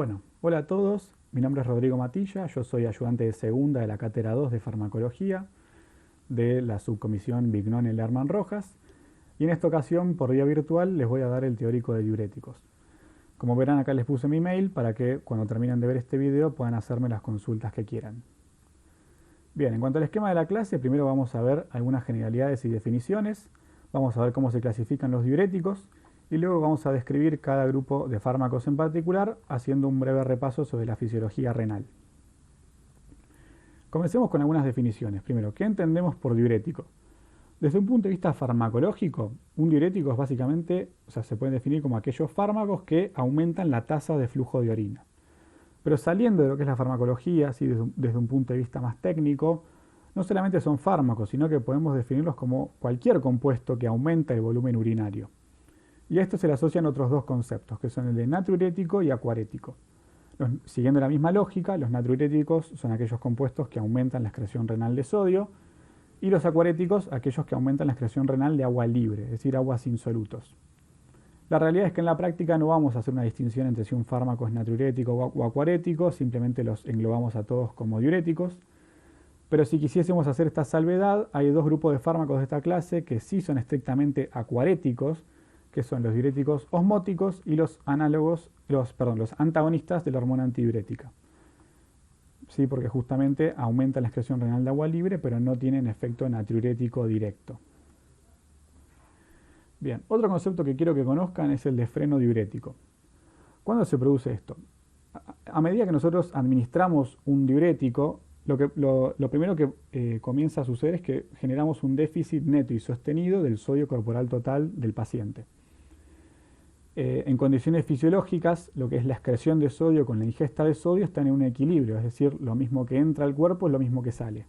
Bueno, hola a todos, mi nombre es Rodrigo Matilla, yo soy ayudante de segunda de la Cátedra 2 de Farmacología de la subcomisión Vignone-Lerman Rojas y en esta ocasión por vía virtual les voy a dar el teórico de diuréticos. Como verán acá les puse mi mail para que cuando terminen de ver este video puedan hacerme las consultas que quieran. Bien, en cuanto al esquema de la clase, primero vamos a ver algunas generalidades y definiciones, vamos a ver cómo se clasifican los diuréticos y luego vamos a describir cada grupo de fármacos en particular, haciendo un breve repaso sobre la fisiología renal. Comencemos con algunas definiciones. Primero, ¿qué entendemos por diurético? Desde un punto de vista farmacológico, un diurético es básicamente, se puede definir como aquellos fármacos que aumentan la tasa de flujo de orina. Pero saliendo de lo que es la farmacología, así desde un punto de vista más técnico, no solamente son fármacos, sino que podemos definirlos como cualquier compuesto que aumenta el volumen urinario. Y a esto se le asocian otros dos conceptos, que son el de natriurético y acuarético. Siguiendo la misma lógica, los natriuréticos son aquellos compuestos que aumentan la excreción renal de sodio, y los acuaréticos aquellos que aumentan la excreción renal de agua libre, es decir, aguas insolutos. La realidad es que en la práctica no vamos a hacer una distinción entre si un fármaco es natriurético o acuarético, simplemente los englobamos a todos como diuréticos. Pero si quisiésemos hacer esta salvedad, hay dos grupos de fármacos de esta clase que sí son estrictamente acuaréticos, que son los diuréticos osmóticos y los antagonistas de la hormona antidiurética. Sí, porque justamente aumentan la excreción renal de agua libre, pero no tienen efecto natriurético directo. Bien, otro concepto que quiero que conozcan es el de freno diurético. ¿Cuándo se produce esto? A medida que nosotros administramos un diurético, lo primero que comienza a suceder es que generamos un déficit neto y sostenido del sodio corporal total del paciente. En condiciones fisiológicas, lo que es la excreción de sodio con la ingesta de sodio están en un equilibrio, es decir, lo mismo que entra al cuerpo es lo mismo que sale.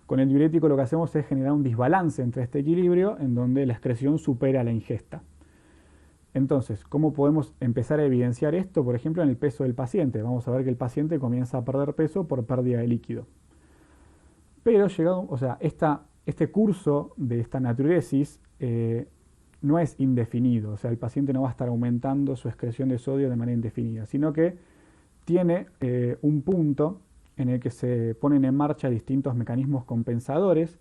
Con el diurético lo que hacemos es generar un desbalance entre este equilibrio en donde la excreción supera la ingesta. Entonces, ¿cómo podemos empezar a evidenciar esto? Por ejemplo, en el peso del paciente. Vamos a ver que el paciente comienza a perder peso por pérdida de líquido. Pero este curso de esta natriuresis no es indefinido, el paciente no va a estar aumentando su excreción de sodio de manera indefinida, sino que tiene un punto en el que se ponen en marcha distintos mecanismos compensadores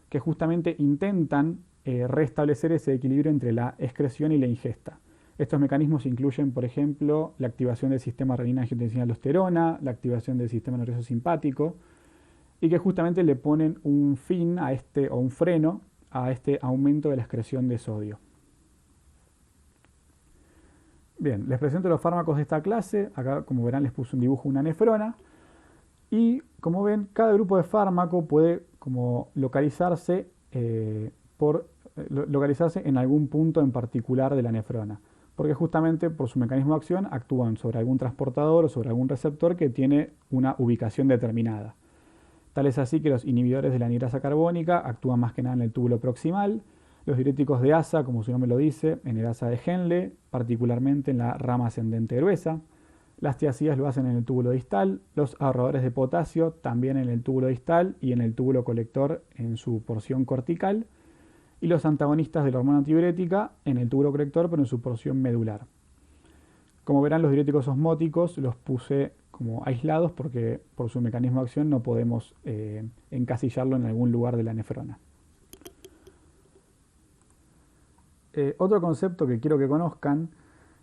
que justamente intentan restablecer ese equilibrio entre la excreción y la ingesta. Estos mecanismos incluyen, por ejemplo, la activación del sistema renina-angiotensina-aldosterona, la activación del sistema nervioso simpático, y que justamente le ponen un fin o un freno a este aumento de la excreción de sodio. Bien, les presento los fármacos de esta clase. Acá, como verán, les puse un dibujo de una nefrona. Y, como ven, cada grupo de fármaco puede localizarse en algún punto en particular de la nefrona. Porque justamente por su mecanismo de acción actúan sobre algún transportador o sobre algún receptor que tiene una ubicación determinada. Tal es así que los inhibidores de la anhidrasa carbónica actúan más que nada en el túbulo proximal, los diuréticos de asa, como su nombre lo dice, en el asa de Henle, particularmente en la rama ascendente gruesa, las tiazidas lo hacen en el túbulo distal, los ahorradores de potasio también en el túbulo distal y en el túbulo colector en su porción cortical, y los antagonistas de la hormona antidiurética en el túbulo colector pero en su porción medular. Como verán, los diuréticos osmóticos los puse como aislados porque por su mecanismo de acción no podemos encasillarlo en algún lugar de la nefrona. Otro concepto que quiero que conozcan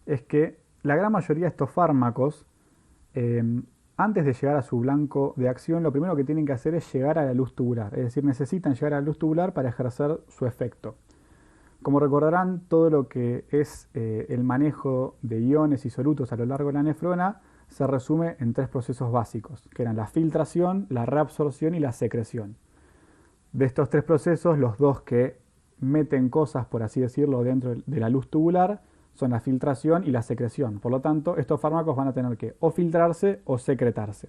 es que la gran mayoría de estos fármacos, antes de llegar a su blanco de acción, lo primero que tienen que hacer es llegar a la luz tubular, es decir, necesitan llegar a la luz tubular para ejercer su efecto. Como recordarán, todo lo que es el manejo de iones y solutos a lo largo de la nefrona se resume en tres procesos básicos, que eran la filtración, la reabsorción y la secreción. De estos tres procesos, los dos que meten cosas, por así decirlo, dentro de la luz tubular son la filtración y la secreción. Por lo tanto, estos fármacos van a tener que o filtrarse o secretarse.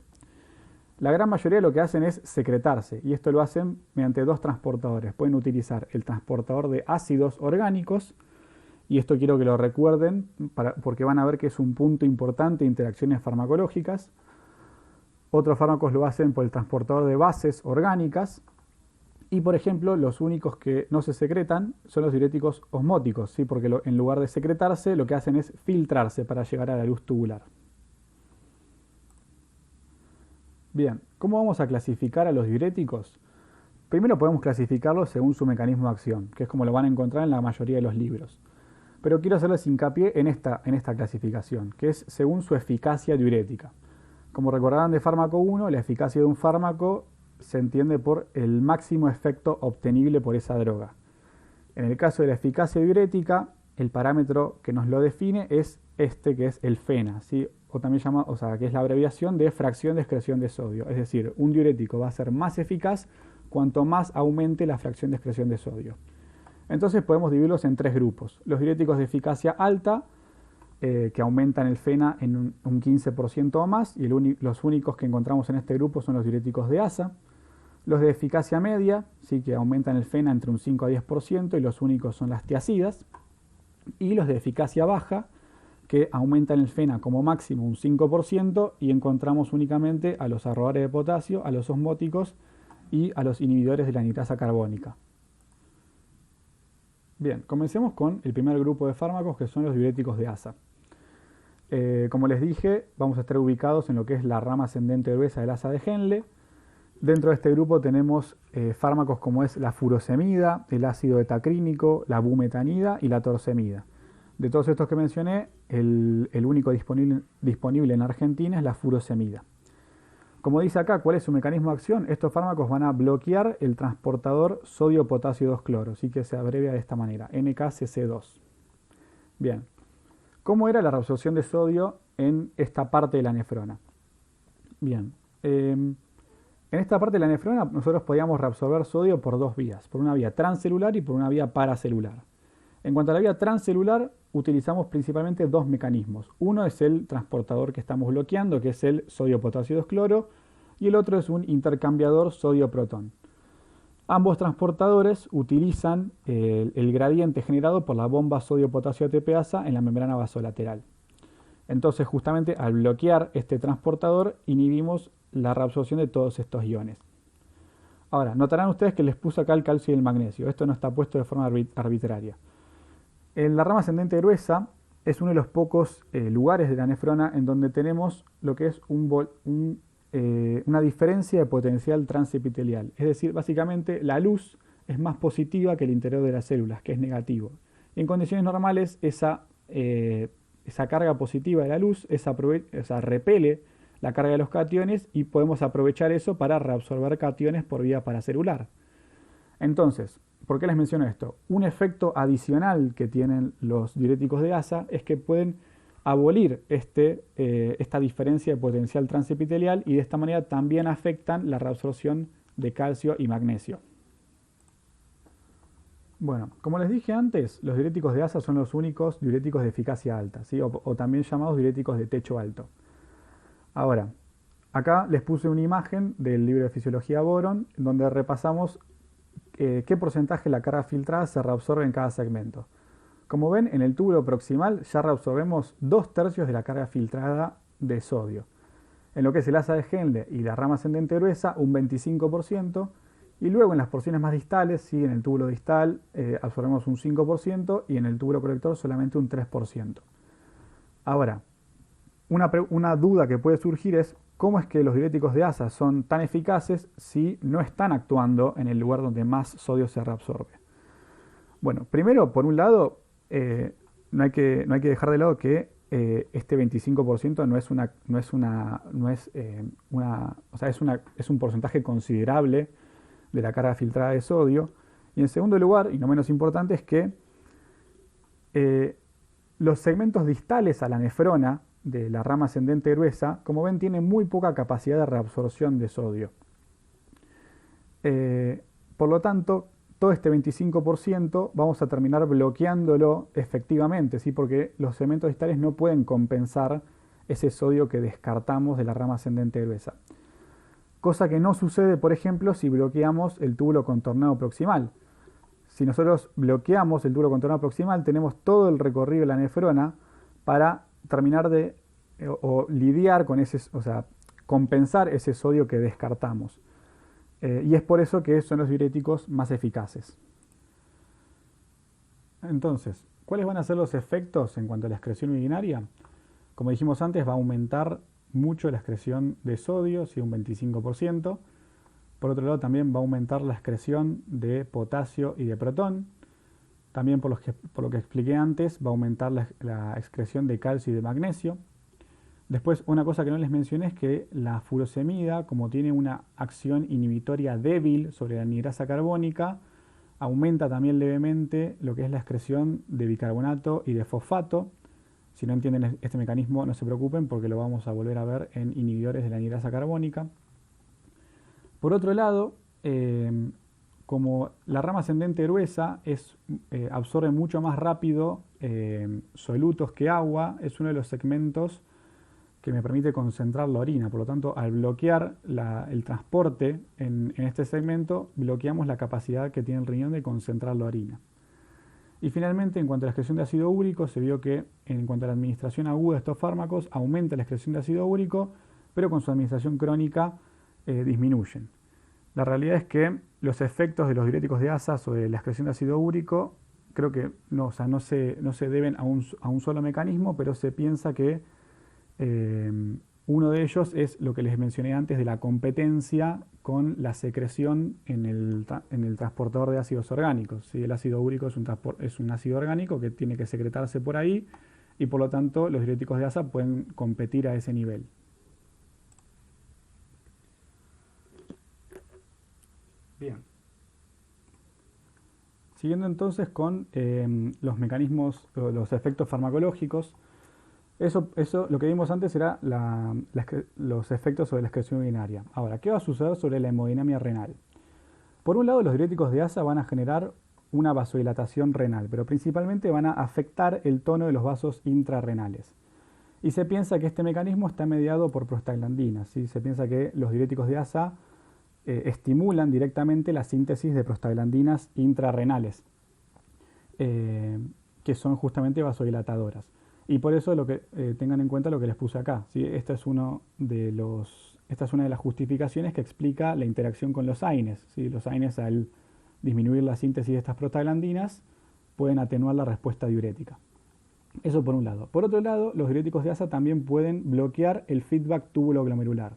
La gran mayoría lo que hacen es secretarse, y esto lo hacen mediante dos transportadores. Pueden utilizar el transportador de ácidos orgánicos, y esto quiero que lo recuerden porque van a ver que es un punto importante de interacciones farmacológicas. Otros fármacos lo hacen por el transportador de bases orgánicas, y por ejemplo los únicos que no se secretan son los diuréticos osmóticos, ¿sí? Porque en lugar de secretarse lo que hacen es filtrarse para llegar a la luz tubular. Bien, ¿cómo vamos a clasificar a los diuréticos? Primero podemos clasificarlos según su mecanismo de acción, que es como lo van a encontrar en la mayoría de los libros. Pero quiero hacerles hincapié en esta clasificación, que es según su eficacia diurética. Como recordarán de fármaco 1, la eficacia de un fármaco se entiende por el máximo efecto obtenible por esa droga. En el caso de la eficacia diurética, el parámetro que nos lo define es este, que es el FENA, ¿sí? O también que es la abreviación de fracción de excreción de sodio. Es decir, un diurético va a ser más eficaz cuanto más aumente la fracción de excreción de sodio. Entonces podemos dividirlos en tres grupos. Los diuréticos de eficacia alta, que aumentan el FENA en un 15% o más, y los únicos que encontramos en este grupo son los diuréticos de ASA. Los de eficacia media, sí, que aumentan el FENA entre un 5 a 10%, y los únicos son las tiazidas. Y los de eficacia baja, que aumentan el FENA como máximo un 5%, y encontramos únicamente a los ahorradores de potasio, a los osmóticos y a los inhibidores de la nitrasa carbónica. Bien, comencemos con el primer grupo de fármacos, que son los diuréticos de ASA. Como les dije, vamos a estar ubicados en lo que es la rama ascendente gruesa del ASA de Henle. Dentro de este grupo tenemos fármacos como es la furosemida, el ácido etacrínico, la bumetanida y la torsemida. De todos estos que mencioné, el único disponible en Argentina es la furosemida. Como dice acá, ¿cuál es su mecanismo de acción? Estos fármacos van a bloquear el transportador sodio-potasio 2-cloro, así que se abrevia de esta manera, NKCC2. Bien, ¿cómo era la reabsorción de sodio en esta parte de la nefrona? Bien, en esta parte de la nefrona nosotros podíamos reabsorber sodio por dos vías, por una vía transcelular y por una vía paracelular. En cuanto a la vía transcelular, utilizamos principalmente dos mecanismos. Uno es el transportador que estamos bloqueando, que es el sodio-potasio 2-cloro, y el otro es un intercambiador sodio-protón. Ambos transportadores utilizan el gradiente generado por la bomba sodio-potasio ATPasa en la membrana vasolateral. Entonces, justamente al bloquear este transportador, inhibimos la reabsorción de todos estos iones. Ahora, notarán ustedes que les puse acá el calcio y el magnesio. Esto no está puesto de forma arbitraria. En la rama ascendente gruesa es uno de los pocos lugares de la nefrona en donde tenemos lo que es una diferencia de potencial transepitelial. Es decir, básicamente la luz es más positiva que el interior de las células, que es negativo. En condiciones normales esa carga positiva de la luz repele la carga de los cationes y podemos aprovechar eso para reabsorber cationes por vía paracelular. Entonces, ¿por qué les menciono esto? Un efecto adicional que tienen los diuréticos de ASA es que pueden abolir esta diferencia de potencial transepitelial y de esta manera también afectan la reabsorción de calcio y magnesio. Bueno, como les dije antes, los diuréticos de ASA son los únicos diuréticos de eficacia alta, ¿sí? o también llamados diuréticos de techo alto. Ahora, acá les puse una imagen del libro de Fisiología Boron, donde repasamos qué porcentaje de la carga filtrada se reabsorbe en cada segmento. Como ven, en el túbulo proximal ya reabsorbemos 2/3 de la carga filtrada de sodio. En lo que es el asa de Henle y la rama ascendente gruesa, un 25%, y luego en las porciones más distales, sí, en el túbulo distal absorbemos un 5% y en el túbulo colector solamente un 3%. Ahora, una duda que puede surgir es ¿cómo es que los diuréticos de ASA son tan eficaces si no están actuando en el lugar donde más sodio se reabsorbe? Bueno, primero, por un lado, no hay que dejar de lado que este 25% es un porcentaje considerable de la carga filtrada de sodio. Y en segundo lugar, y no menos importante, es que los segmentos distales a la nefrona de la rama ascendente gruesa, como ven, tiene muy poca capacidad de reabsorción de sodio. Por lo tanto, todo este 25% vamos a terminar bloqueándolo efectivamente, ¿sí? Porque los segmentos distales no pueden compensar ese sodio que descartamos de la rama ascendente gruesa. Cosa que no sucede, por ejemplo, si bloqueamos el túbulo contornado proximal. Si nosotros bloqueamos el túbulo contornado proximal, tenemos todo el recorrido de la nefrona para terminar o lidiar con compensar ese sodio que descartamos. Y es por eso que son los diuréticos más eficaces. Entonces, ¿cuáles van a ser los efectos en cuanto a la excreción urinaria? Como dijimos antes, va a aumentar mucho la excreción de sodio, sí, un 25%. Por otro lado, también va a aumentar la excreción de potasio y de protón. También, por lo que expliqué antes, va a aumentar la excreción de calcio y de magnesio. Después, una cosa que no les mencioné es que la furosemida, como tiene una acción inhibitoria débil sobre la anhidrasa carbónica, aumenta también levemente lo que es la excreción de bicarbonato y de fosfato. Si no entienden este mecanismo, no se preocupen porque lo vamos a volver a ver en inhibidores de la anhidrasa carbónica. Por otro lado, como la rama ascendente gruesa absorbe mucho más rápido solutos que agua, es uno de los segmentos que me permite concentrar la orina. Por lo tanto, al bloquear el transporte en este segmento, bloqueamos la capacidad que tiene el riñón de concentrar la orina. Y finalmente, en cuanto a la excreción de ácido úrico, se vio que en cuanto a la administración aguda de estos fármacos, aumenta la excreción de ácido úrico, pero con su administración crónica disminuyen. La realidad es que los efectos de los diuréticos de asa sobre la excreción de ácido úrico, creo que no se deben a un solo mecanismo, pero se piensa que uno de ellos es lo que les mencioné antes de la competencia con la secreción en el transportador de ácidos orgánicos. ¿Sí? El ácido úrico es un ácido orgánico que tiene que secretarse por ahí y por lo tanto los diuréticos de asa pueden competir a ese nivel. Bien. Siguiendo entonces con los mecanismos, los efectos farmacológicos. Eso lo que vimos antes era los efectos sobre la excreción urinaria. Ahora, ¿qué va a suceder sobre la hemodinamia renal? Por un lado, los diuréticos de asa van a generar una vasodilatación renal, pero principalmente van a afectar el tono de los vasos intrarrenales. Y se piensa que este mecanismo está mediado por prostaglandinas. ¿Sí? Se piensa que los diuréticos de asa estimulan directamente la síntesis de prostaglandinas intrarrenales, que son justamente vasodilatadoras. Y por eso tengan en cuenta lo que les puse acá. ¿Sí? Esta es una de las justificaciones que explica la interacción con los AINES. ¿Sí? Los AINES, al disminuir la síntesis de estas prostaglandinas, pueden atenuar la respuesta diurética. Eso por un lado. Por otro lado, los diuréticos de asa también pueden bloquear el feedback túbulo-glomerular.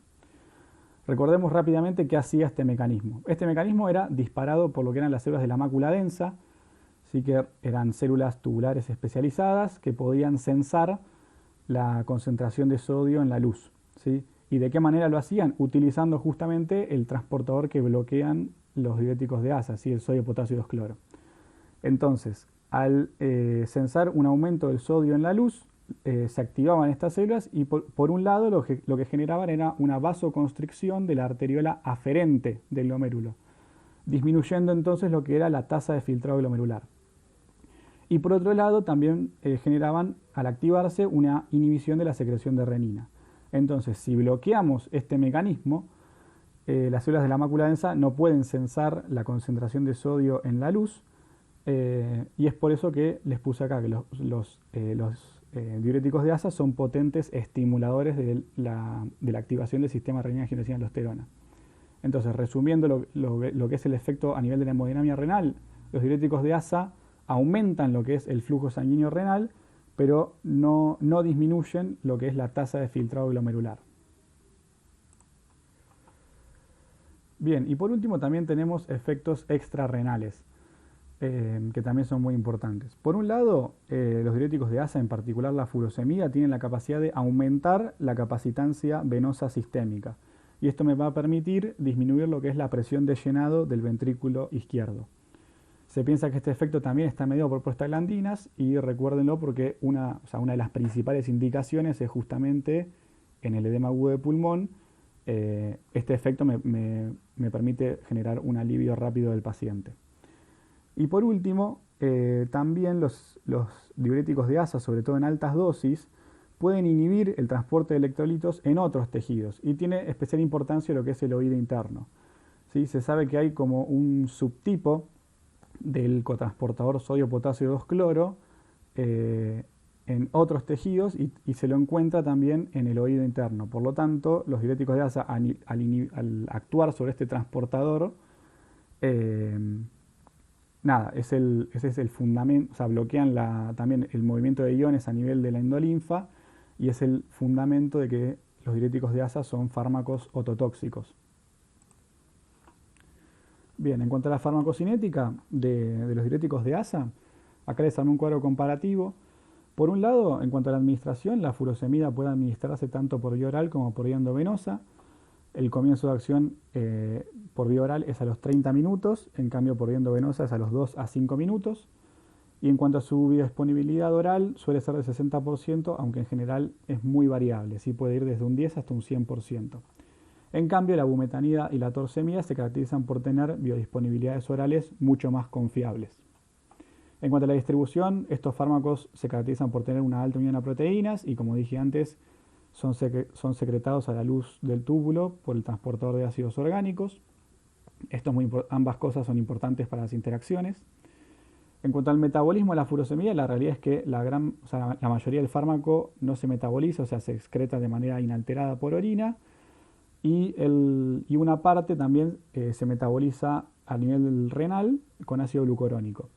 Recordemos rápidamente qué hacía este mecanismo. Este mecanismo era disparado por lo que eran las células de la mácula densa, sí que eran células tubulares especializadas que podían sensar la concentración de sodio en la luz. ¿Sí? ¿Y de qué manera lo hacían? Utilizando justamente el transportador que bloquean los diuréticos de asa, ¿sí? El sodio, potasio y 2-cloro. Entonces, al sensar un aumento del sodio en la luz, se activaban estas células y por un lado lo que generaban era una vasoconstricción de la arteriola aferente del glomérulo, disminuyendo entonces lo que era la tasa de filtrado glomerular. Y por otro lado también generaban al activarse una inhibición de la secreción de renina. Entonces, si bloqueamos este mecanismo, las células de la mácula densa no pueden sensar la concentración de sodio en la luz, y es por eso que les puse acá que los diuréticos de asa son potentes estimuladores de la activación del sistema renina-angiotensina-aldosterona. Entonces, resumiendo lo que es el efecto a nivel de la hemodinamia renal, los diuréticos de asa aumentan lo que es el flujo sanguíneo renal, pero no disminuyen lo que es la tasa de filtrado glomerular. Bien, y por último también tenemos efectos extrarrenales, que también son muy importantes. Por un lado, los diuréticos de asa, en particular la furosemida, tienen la capacidad de aumentar la capacitancia venosa sistémica. Y esto me va a permitir disminuir lo que es la presión de llenado del ventrículo izquierdo. Se piensa que este efecto también está mediado por prostaglandinas y recuérdenlo porque una de las principales indicaciones es justamente en el edema agudo de pulmón. Este efecto me permite generar un alivio rápido del paciente. Y por último, también los diuréticos de asa, sobre todo en altas dosis, pueden inhibir el transporte de electrolitos en otros tejidos y tiene especial importancia lo que es el oído interno. ¿Sí? Se sabe que hay como un subtipo del cotransportador sodio-potasio 2-cloro en otros tejidos y se lo encuentra también en el oído interno. Por lo tanto, los diuréticos de asa al actuar sobre este transportador, ese es el fundamento, o sea, bloquean también el movimiento de iones a nivel de la endolinfa y es el fundamento de que los diuréticos de asa son fármacos ototóxicos. Bien, en cuanto a la farmacocinética de los diuréticos de asa, acá les armé un cuadro comparativo. Por un lado, en cuanto a la administración, la furosemida puede administrarse tanto por vía oral como por vía endovenosa. El comienzo de acción por vía oral es a los 30 minutos, en cambio por vía endovenosa es a los 2 a 5 minutos. Y en cuanto a su biodisponibilidad oral, suele ser del 60%, aunque en general es muy variable, sí puede ir desde un 10 hasta un 100%. En cambio, la bumetanida y la torsemida se caracterizan por tener biodisponibilidades orales mucho más confiables. En cuanto a la distribución, estos fármacos se caracterizan por tener una alta unión a proteínas y, como dije antes, son secretados a la luz del túbulo por el transportador de ácidos orgánicos. Ambas cosas son importantes para las interacciones. En cuanto al metabolismo de la furosemida, la realidad es que la mayoría del fármaco no se metaboliza, o sea, se excreta de manera inalterada por orina, y una parte también se metaboliza a nivel renal con ácido glucurónico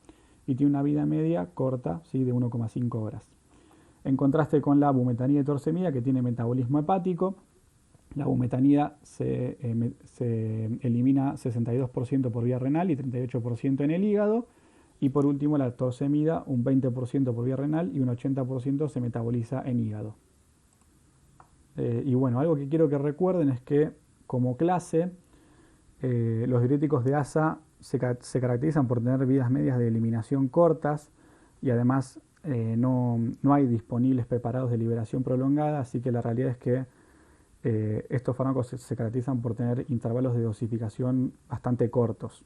y tiene una vida media corta, ¿sí?, de 1,5 horas. En contraste con la bumetanida y torsemida, que tiene metabolismo hepático, la bumetanida se elimina 62% por vía renal y 38% en el hígado, y por último la torsemida un 20% por vía renal y un 80% se metaboliza en hígado. Y bueno, algo que quiero que recuerden es que como clase los diuréticos de asa se caracterizan por tener vidas medias de eliminación cortas y además no hay disponibles preparados de liberación prolongada, así que la realidad es que estos fármacos se caracterizan por tener intervalos de dosificación bastante cortos.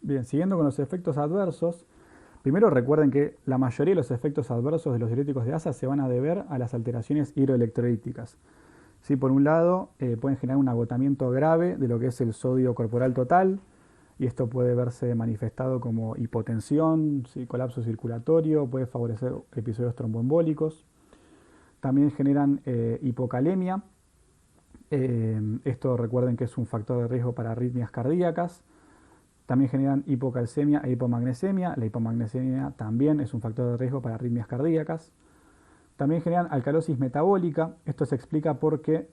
Bien, siguiendo con los efectos adversos, primero recuerden que la mayoría de los efectos adversos de los diuréticos de asa se van a deber a las alteraciones hidroelectrolíticas. Sí, por un lado, pueden generar un agotamiento grave de lo que es el sodio corporal total, y esto puede verse manifestado como hipotensión, ¿sí?, colapso circulatorio, puede favorecer episodios tromboembólicos. También generan hipocalemia. Esto recuerden que es un factor de riesgo para arritmias cardíacas. También generan hipocalcemia e hipomagnesemia. La hipomagnesemia también es un factor de riesgo para arritmias cardíacas. También generan alcalosis metabólica. Esto se explica porque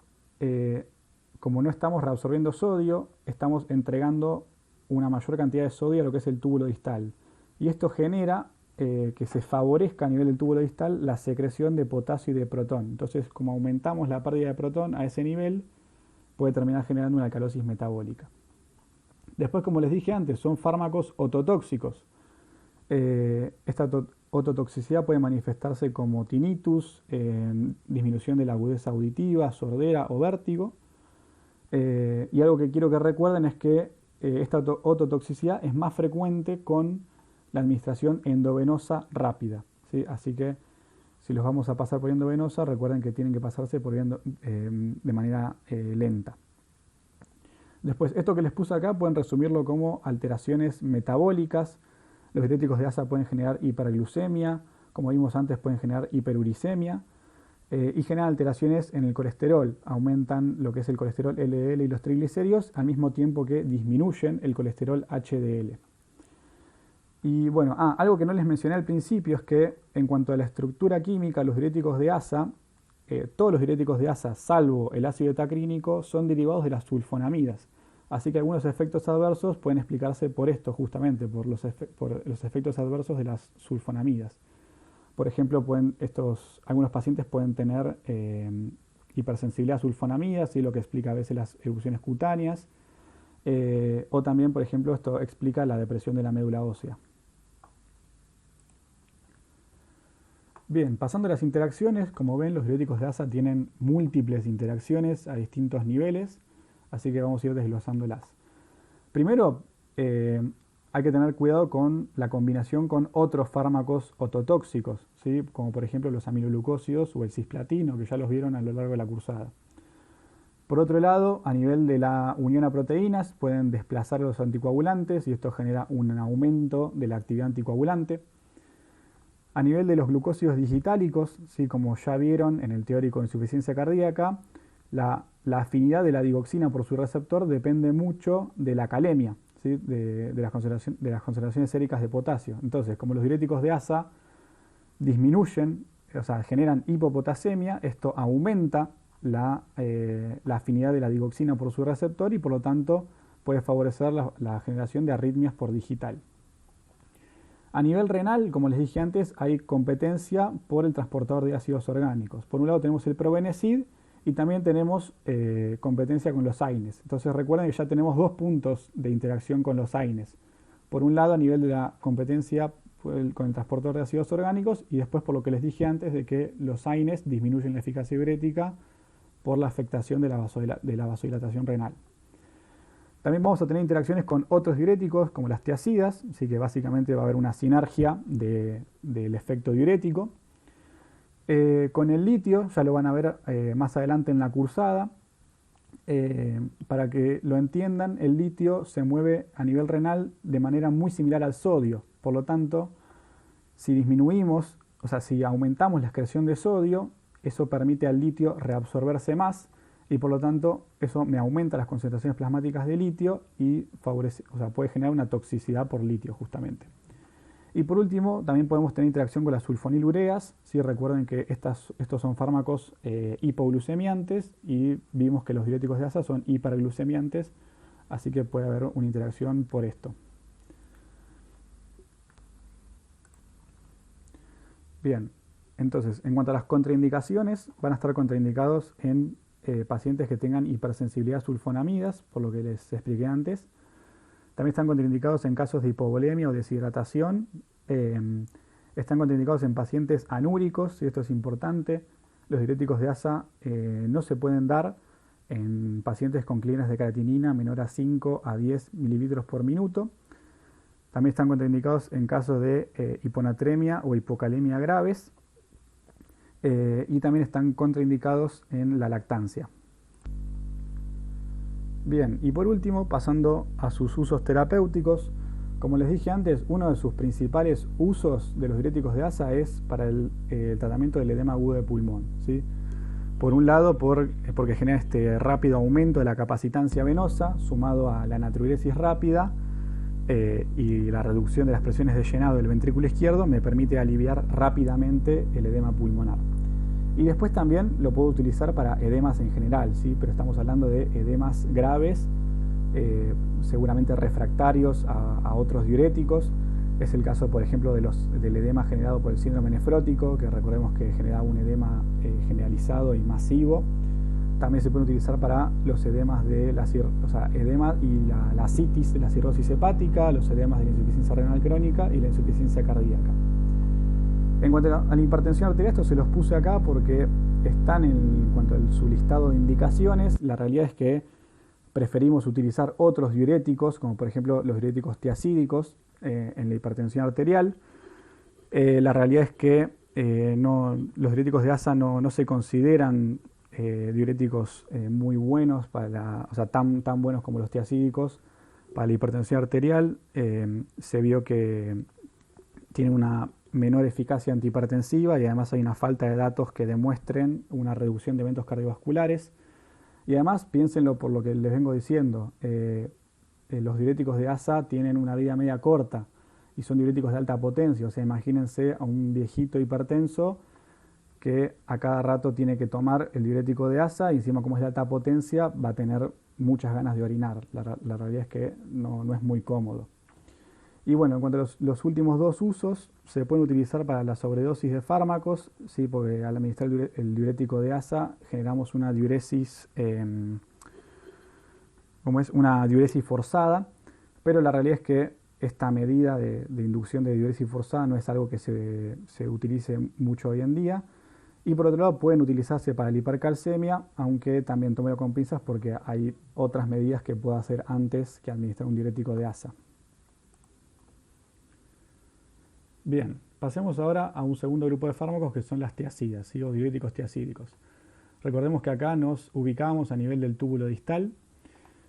como no estamos reabsorbiendo sodio, estamos entregando una mayor cantidad de sodio a lo que es el túbulo distal. Y esto genera que se favorezca a nivel del túbulo distal la secreción de potasio y de protón. Entonces, como aumentamos la pérdida de protón a ese nivel, puede terminar generando una alcalosis metabólica. Después, como les dije antes, son fármacos ototóxicos. Esta ototoxicidad puede manifestarse como tinnitus, disminución de la agudeza auditiva, sordera o vértigo. Y algo que quiero que recuerden es que esta ototoxicidad es más frecuente con la administración endovenosa rápida, ¿sí? Así que si los vamos a pasar por endovenosa, recuerden que tienen que pasarse por de manera lenta. Después, esto que les puse acá pueden resumirlo como alteraciones metabólicas. Los diuréticos de asa pueden generar hiperglucemia, como vimos antes pueden generar hiperuricemia, y generan alteraciones en el colesterol. Aumentan lo que es el colesterol LDL y los triglicéridos al mismo tiempo que disminuyen el colesterol HDL. Y bueno, algo que no les mencioné al principio es que en cuanto a la estructura química, los diuréticos de asa, todos los diuréticos de asa, salvo el ácido etacrínico, son derivados de las sulfonamidas. Así que algunos efectos adversos pueden explicarse por esto justamente, por los efectos adversos de las sulfonamidas. Por ejemplo, algunos pacientes pueden tener hipersensibilidad a sulfonamidas, y lo que explica a veces las erupciones cutáneas. O también, por ejemplo, esto explica la depresión de la médula ósea. Bien, pasando a las interacciones, como ven, los diuréticos de asa tienen múltiples interacciones a distintos niveles, así que vamos a ir desglosándolas. Primero, hay que tener cuidado con la combinación con otros fármacos ototóxicos, ¿sí?, como por ejemplo los aminoglucósidos o el cisplatino, que ya los vieron a lo largo de la cursada. Por otro lado, a nivel de la unión a proteínas, pueden desplazar los anticoagulantes y esto genera un aumento de la actividad anticoagulante. A nivel de los glucósidos digitálicos, ¿sí?, como ya vieron en el teórico de insuficiencia cardíaca, la afinidad de la digoxina por su receptor depende mucho de la calemia, ¿sí?, de las concentraciones séricas de potasio. Entonces, como los diuréticos de asa disminuyen o sea, generan hipopotasemia, esto aumenta la afinidad de la digoxina por su receptor y por lo tanto puede favorecer la generación de arritmias por digital. A nivel renal, como les dije antes, hay competencia por el transportador de ácidos orgánicos. Por un lado tenemos el probenecid y también tenemos competencia con los AINES. Entonces recuerden que ya tenemos dos puntos de interacción con los AINES. Por un lado a nivel de la competencia con el transportador de ácidos orgánicos y después por lo que les dije antes de que los AINES disminuyen la eficacia diurética por la afectación de la vasodilatación renal. También vamos a tener interacciones con otros diuréticos como las tiazidas, así que básicamente va a haber una sinergia del efecto diurético. Con el litio, ya lo van a ver más adelante en la cursada, para que lo entiendan, el litio se mueve a nivel renal de manera muy similar al sodio. Por lo tanto, si disminuimos, o sea, si aumentamos la excreción de sodio, eso permite al litio reabsorberse más y por lo tanto eso me aumenta las concentraciones plasmáticas de litio y favorece, o sea, puede generar una toxicidad por litio justamente. Y por último, también podemos tener interacción con las sulfonilureas. ¿Sí? Recuerden que estos son fármacos hipoglucemiantes y vimos que los diuréticos de asa son hiperglucemiantes, así que puede haber una interacción por esto. Bien, entonces, en cuanto a las contraindicaciones, van a estar contraindicados en pacientes que tengan hipersensibilidad a sulfonamidas, por lo que les expliqué antes. También están contraindicados en casos de hipovolemia o deshidratación. Están contraindicados en pacientes anúricos, y esto es importante. Los diuréticos de asa no se pueden dar en pacientes con clínicas de creatinina menor a 5 a 10 mililitros por minuto. También están contraindicados en casos de hiponatremia o hipocalemia graves. Y también están contraindicados en la lactancia. Bien, y por último, pasando a sus usos terapéuticos, como les dije antes, uno de sus principales usos de los diuréticos de asa es para el tratamiento del edema agudo de pulmón, ¿sí? Por un lado, porque genera este rápido aumento de la capacitancia venosa, sumado a la natriuresis rápida y la reducción de las presiones de llenado del ventrículo izquierdo, me permite aliviar rápidamente el edema pulmonar. Y después también lo puedo utilizar para edemas en general, ¿sí? Pero estamos hablando de edemas graves, seguramente refractarios a otros diuréticos. Es el caso, por ejemplo, del edema generado por el síndrome nefrótico, que recordemos que genera un edema generalizado y masivo. También se puede utilizar para los edemas de edema y la citis de la cirrosis hepática, los edemas de la insuficiencia renal crónica y la insuficiencia cardíaca. En cuanto a la hipertensión arterial, esto se los puse acá porque están en cuanto a su listado de indicaciones. La realidad es que preferimos utilizar otros diuréticos, como por ejemplo los diuréticos tiacídicos en la hipertensión arterial. La realidad es que los diuréticos de asa no se consideran diuréticos muy buenos, tan buenos como los tiacídicos para la hipertensión arterial. Se vio que tienen una menor eficacia antihipertensiva y además hay una falta de datos que demuestren una reducción de eventos cardiovasculares. Y además, piénsenlo por lo que les vengo diciendo, los diuréticos de asa tienen una vida media corta y son diuréticos de alta potencia. O sea, imagínense a un viejito hipertenso que a cada rato tiene que tomar el diurético de asa y encima como es de alta potencia va a tener muchas ganas de orinar. La realidad es que no es muy cómodo. Y bueno, en cuanto a los últimos dos usos, se pueden utilizar para la sobredosis de fármacos, ¿sí? Porque al administrar el diurético de asa generamos una diuresis, una diuresis forzada, pero la realidad es que esta medida de inducción de diuresis forzada no es algo que se utilice mucho hoy en día. Y por otro lado pueden utilizarse para la hipercalcemia, aunque también tómelo con pinzas porque hay otras medidas que puedo hacer antes que administrar un diurético de asa. Bien, pasemos ahora a un segundo grupo de fármacos que son las tiazidas, ¿sí? O diuréticos tiacídicos. Recordemos que acá nos ubicamos a nivel del túbulo distal.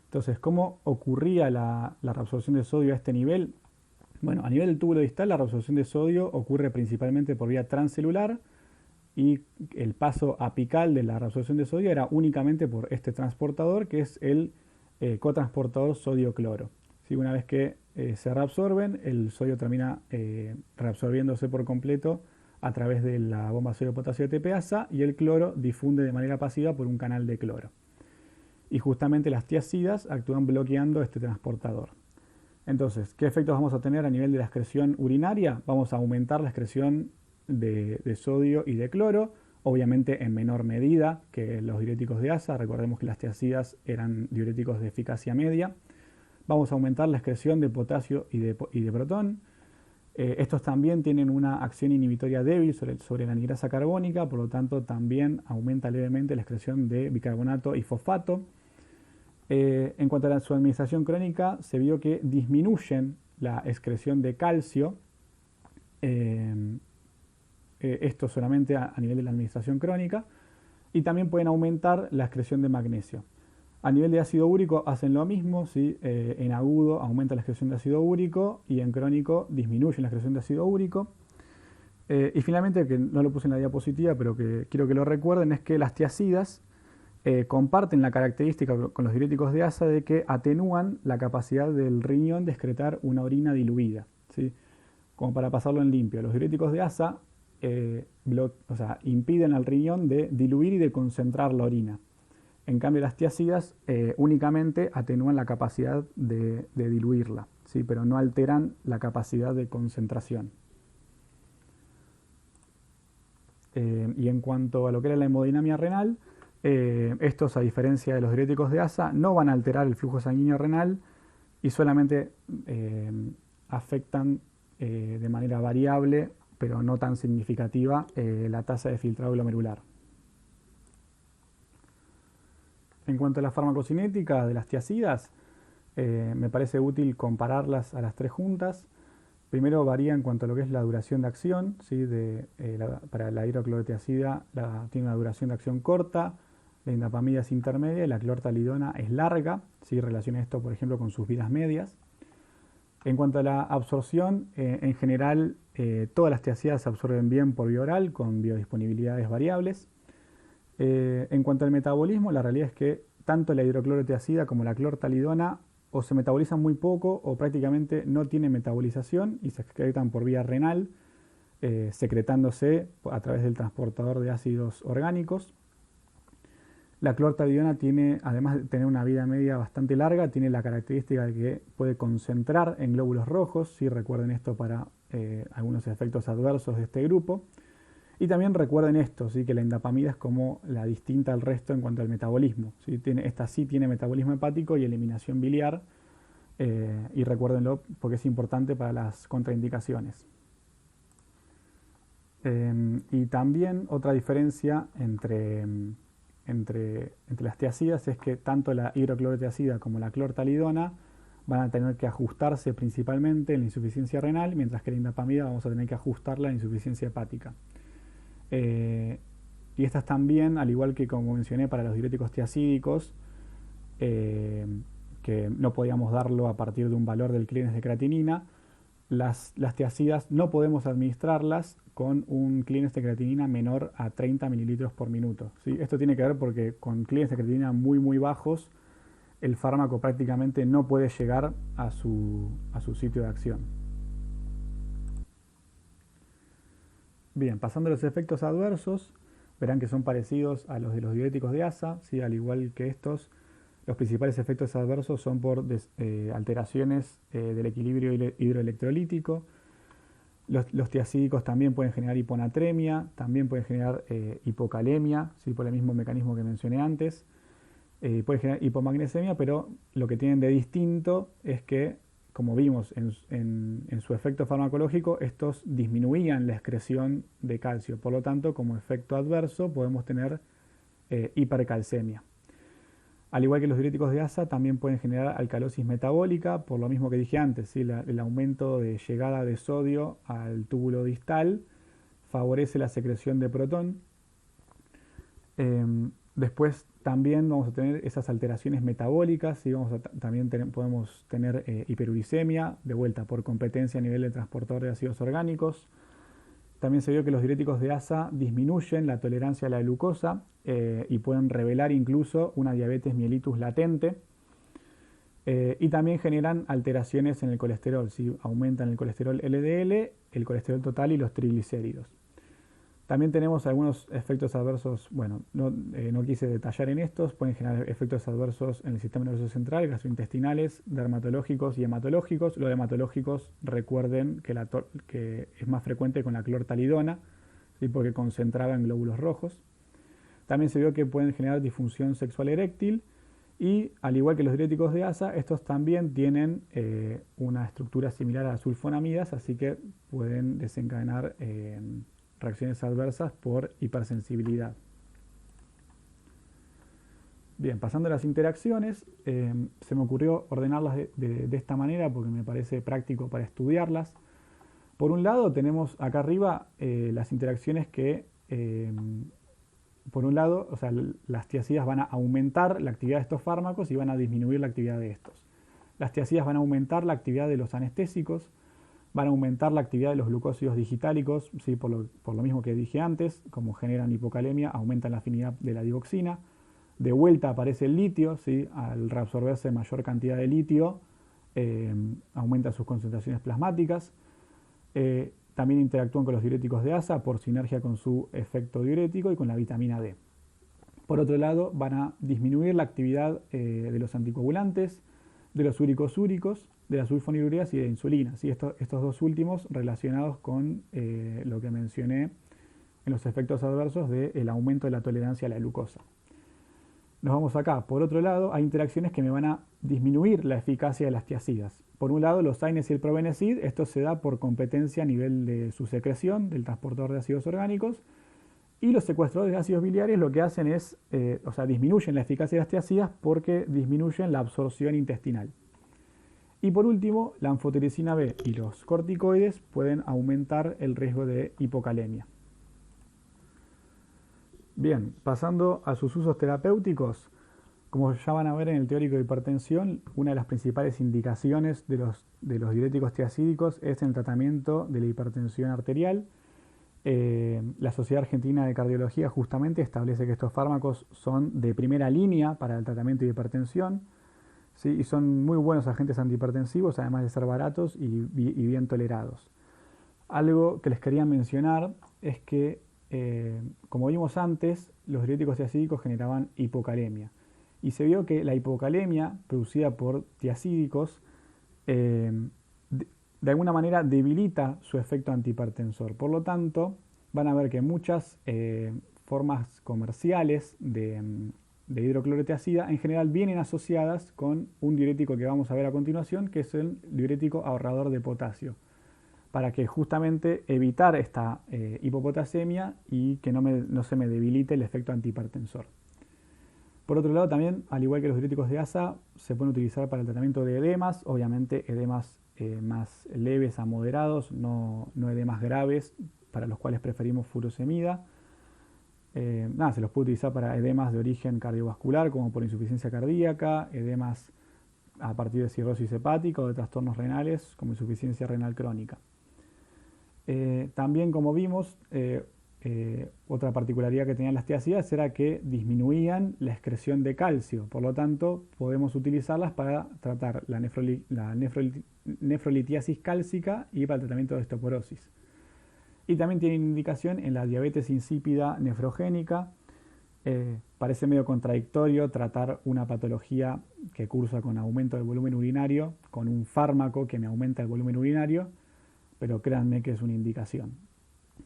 Entonces, ¿cómo ocurría la reabsorción de sodio a este nivel? Bueno, a nivel del túbulo distal la reabsorción de sodio ocurre principalmente por vía transcelular y el paso apical de la reabsorción de sodio era únicamente por este transportador que es el cotransportador sodio-cloro. ¿Sí? Una vez que se reabsorben, el sodio termina reabsorbiéndose por completo a través de la bomba sodio potasio TPasa y el cloro difunde de manera pasiva por un canal de cloro. Y justamente las tiazidas actúan bloqueando este transportador. Entonces, ¿qué efectos vamos a tener a nivel de la excreción urinaria? Vamos a aumentar la excreción de sodio y de cloro, obviamente en menor medida que los diuréticos de asa. Recordemos que las tiazidas eran diuréticos de eficacia media. Vamos a aumentar la excreción de potasio y de protón. Estos también tienen una acción inhibitoria débil sobre la anhidrasa carbónica, por lo tanto también aumenta levemente la excreción de bicarbonato y fosfato. En cuanto a su administración crónica, se vio que disminuyen la excreción de calcio, esto solamente a nivel de la administración crónica, y también pueden aumentar la excreción de magnesio. A nivel de ácido úrico hacen lo mismo, ¿sí? En agudo aumenta la excreción de ácido úrico y en crónico disminuyen la excreción de ácido úrico. Y finalmente, que no lo puse en la diapositiva, pero que quiero que lo recuerden, es que las tiazidas comparten la característica con los diuréticos de asa de que atenúan la capacidad del riñón de excretar una orina diluida, ¿sí? Como para pasarlo en limpio. Los diuréticos de asa impiden al riñón de diluir y de concentrar la orina. En cambio, las tiazidas únicamente atenúan la capacidad de diluirla, ¿sí? Pero no alteran la capacidad de concentración. Y en cuanto a lo que era la hemodinamia renal, estos, a diferencia de los diuréticos de asa, no van a alterar el flujo sanguíneo renal y solamente afectan de manera variable, pero no tan significativa, la tasa de filtrado glomerular. En cuanto a la farmacocinética de las tiazidas, me parece útil compararlas a las tres juntas. Primero varía en cuanto a lo que es la duración de acción, ¿sí? Para la hidroclorotiazida tiene una duración de acción corta, la indapamida es intermedia y la clortalidona es larga, ¿sí? Relaciona esto, por ejemplo, con sus vidas medias. En cuanto a la absorción, en general todas las tiazidas se absorben bien por vía oral con biodisponibilidades variables. En cuanto al metabolismo, la realidad es que tanto la hidroclorotiazida como la clortalidona o se metabolizan muy poco o prácticamente no tienen metabolización y se excretan por vía renal, secretándose a través del transportador de ácidos orgánicos. La clortalidona tiene, además de tener una vida media bastante larga, tiene la característica de que puede concentrar en glóbulos rojos, ¿sí? Recuerden esto para algunos efectos adversos de este grupo. Y también recuerden esto, ¿sí? Que la indapamida es como la distinta al resto en cuanto al metabolismo, ¿sí? Esta sí tiene metabolismo hepático y eliminación biliar, y recuérdenlo porque es importante para las contraindicaciones. Y también otra diferencia entre las tiazidas es que tanto la hidroclorotiazida como la clortalidona van a tener que ajustarse principalmente en la insuficiencia renal, mientras que la indapamida vamos a tener que ajustarla en insuficiencia hepática. Y estas también, al igual que como mencioné para los diuréticos tiazídicos, que no podíamos darlo a partir de un valor del clínex de creatinina, las tiazidas no podemos administrarlas con un clínex de creatinina menor a 30 mililitros por minuto, ¿sí? Esto tiene que ver porque con clínex de creatinina muy bajos, el fármaco prácticamente no puede llegar a su sitio de acción. Bien, pasando a los efectos adversos, verán que son parecidos a los de los diuréticos de asa, ¿sí? Al igual que estos, los principales efectos adversos son por alteraciones del equilibrio hidroelectrolítico. Los tiazídicos también pueden generar hiponatremia, también pueden generar hipocalemia, ¿sí? Por el mismo mecanismo que mencioné antes. Puede generar hipomagnesemia, pero lo que tienen de distinto es que, como vimos en su efecto farmacológico, estos disminuían la excreción de calcio. Por lo tanto, como efecto adverso podemos tener hipercalcemia. Al igual que los diuréticos de asa, también pueden generar alcalosis metabólica, por lo mismo que dije antes, ¿sí? El aumento de llegada de sodio al túbulo distal favorece la secreción de protón. Después también vamos a tener esas alteraciones metabólicas, ¿sí? También podemos tener hiperuricemia, de vuelta por competencia a nivel de transportador de ácidos orgánicos. También se vio que los diuréticos de asa disminuyen la tolerancia a la glucosa y pueden revelar incluso una diabetes mellitus latente. Y también generan alteraciones en el colesterol, ¿sí? Aumentan el colesterol LDL, el colesterol total y los triglicéridos. También tenemos algunos efectos adversos, bueno, no quise detallar en estos, pueden generar efectos adversos en el sistema nervioso central, gastrointestinales, dermatológicos y hematológicos. Los hematológicos, recuerden que es más frecuente con la clortalidona, ¿sí? Porque concentraba en glóbulos rojos. También se vio que pueden generar disfunción sexual eréctil y, al igual que los diuréticos de asa, estos también tienen una estructura similar a las sulfonamidas, así que pueden desencadenar reacciones adversas por hipersensibilidad. Bien, pasando a las interacciones, se me ocurrió ordenarlas de esta manera porque me parece práctico para estudiarlas. Por un lado tenemos acá arriba las interacciones que, por un lado, o sea, las tiacidas van a aumentar la actividad de estos fármacos y van a disminuir la actividad de estos. Las tiacidas van a aumentar la actividad de los anestésicos, van a aumentar la actividad de los glucósidos digitálicos, ¿sí? por lo mismo que dije antes, como generan hipocalemia, aumentan la afinidad de la digoxina. De vuelta aparece el litio, ¿sí? Al reabsorberse mayor cantidad de litio, aumenta sus concentraciones plasmáticas. También interactúan con los diuréticos de asa por sinergia con su efecto diurético y con la vitamina D. Por otro lado, van a disminuir la actividad de los anticoagulantes, de los úricos, de las sulfonilureas y de insulina. ¿Sí? Estos dos últimos relacionados con lo que mencioné en los efectos adversos del aumento de la tolerancia a la glucosa. Nos vamos acá. Por otro lado, hay interacciones que me van a disminuir la eficacia de las tiacidas. Por un lado, los AINES y el probenecid, esto se da por competencia a nivel de su secreción, del transportador de ácidos orgánicos, y los secuestradores de ácidos biliares lo que hacen es, disminuyen la eficacia de las tiacidas porque disminuyen la absorción intestinal. Y por último, la anfotericina B y los corticoides pueden aumentar el riesgo de hipocalemia. Bien, pasando a sus usos terapéuticos, como ya van a ver en el teórico de hipertensión, una de las principales indicaciones de los diuréticos tiacídicos es el tratamiento de la hipertensión arterial. La Sociedad Argentina de Cardiología justamente establece que estos fármacos son de primera línea para el tratamiento de hipertensión, ¿sí? Y son muy buenos agentes antihipertensivos, además de ser baratos y bien tolerados. Algo que les quería mencionar es que, como vimos antes, los diuréticos tiacídicos generaban hipocalemia. Y se vio que la hipocalemia producida por tiacídicos de alguna manera debilita su efecto antihipertensor. Por lo tanto, van a ver que muchas formas comerciales de hidroclorotiazida en general vienen asociadas con un diurético que vamos a ver a continuación, que es el diurético ahorrador de potasio, para que justamente evitar esta hipopotasemia y que no se me debilite el efecto antihipertensor. Por otro lado, también, al igual que los diuréticos de asa, se pueden utilizar para el tratamiento de edemas, obviamente edemas más leves a moderados, no edemas graves, para los cuales preferimos furosemida. Se los puede utilizar para edemas de origen cardiovascular, como por insuficiencia cardíaca, edemas a partir de cirrosis hepática o de trastornos renales, como insuficiencia renal crónica. También, como vimos, otra particularidad que tenían las tiacidas era que disminuían la excreción de calcio, por lo tanto podemos utilizarlas para tratar la nefrolitiasis cálcica y para el tratamiento de osteoporosis. Y también tienen indicación en la diabetes insípida nefrogénica. Parece medio contradictorio tratar una patología que cursa con aumento del volumen urinario con un fármaco que me aumenta el volumen urinario, pero créanme que es una indicación.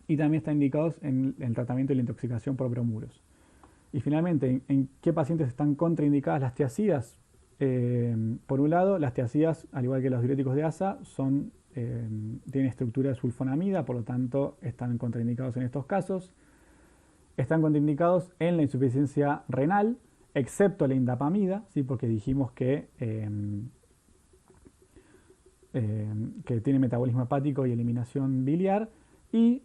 Y también están indicados en el tratamiento de la intoxicación por bromuros. Y finalmente, ¿en qué pacientes están contraindicadas las tiacidas? Por un lado, las tiacidas, al igual que los diuréticos de asa, tienen estructura de sulfonamida, por lo tanto están contraindicados en estos casos. Están contraindicados en la insuficiencia renal, excepto la indapamida, ¿sí? Porque dijimos que tiene metabolismo hepático y eliminación biliar. Y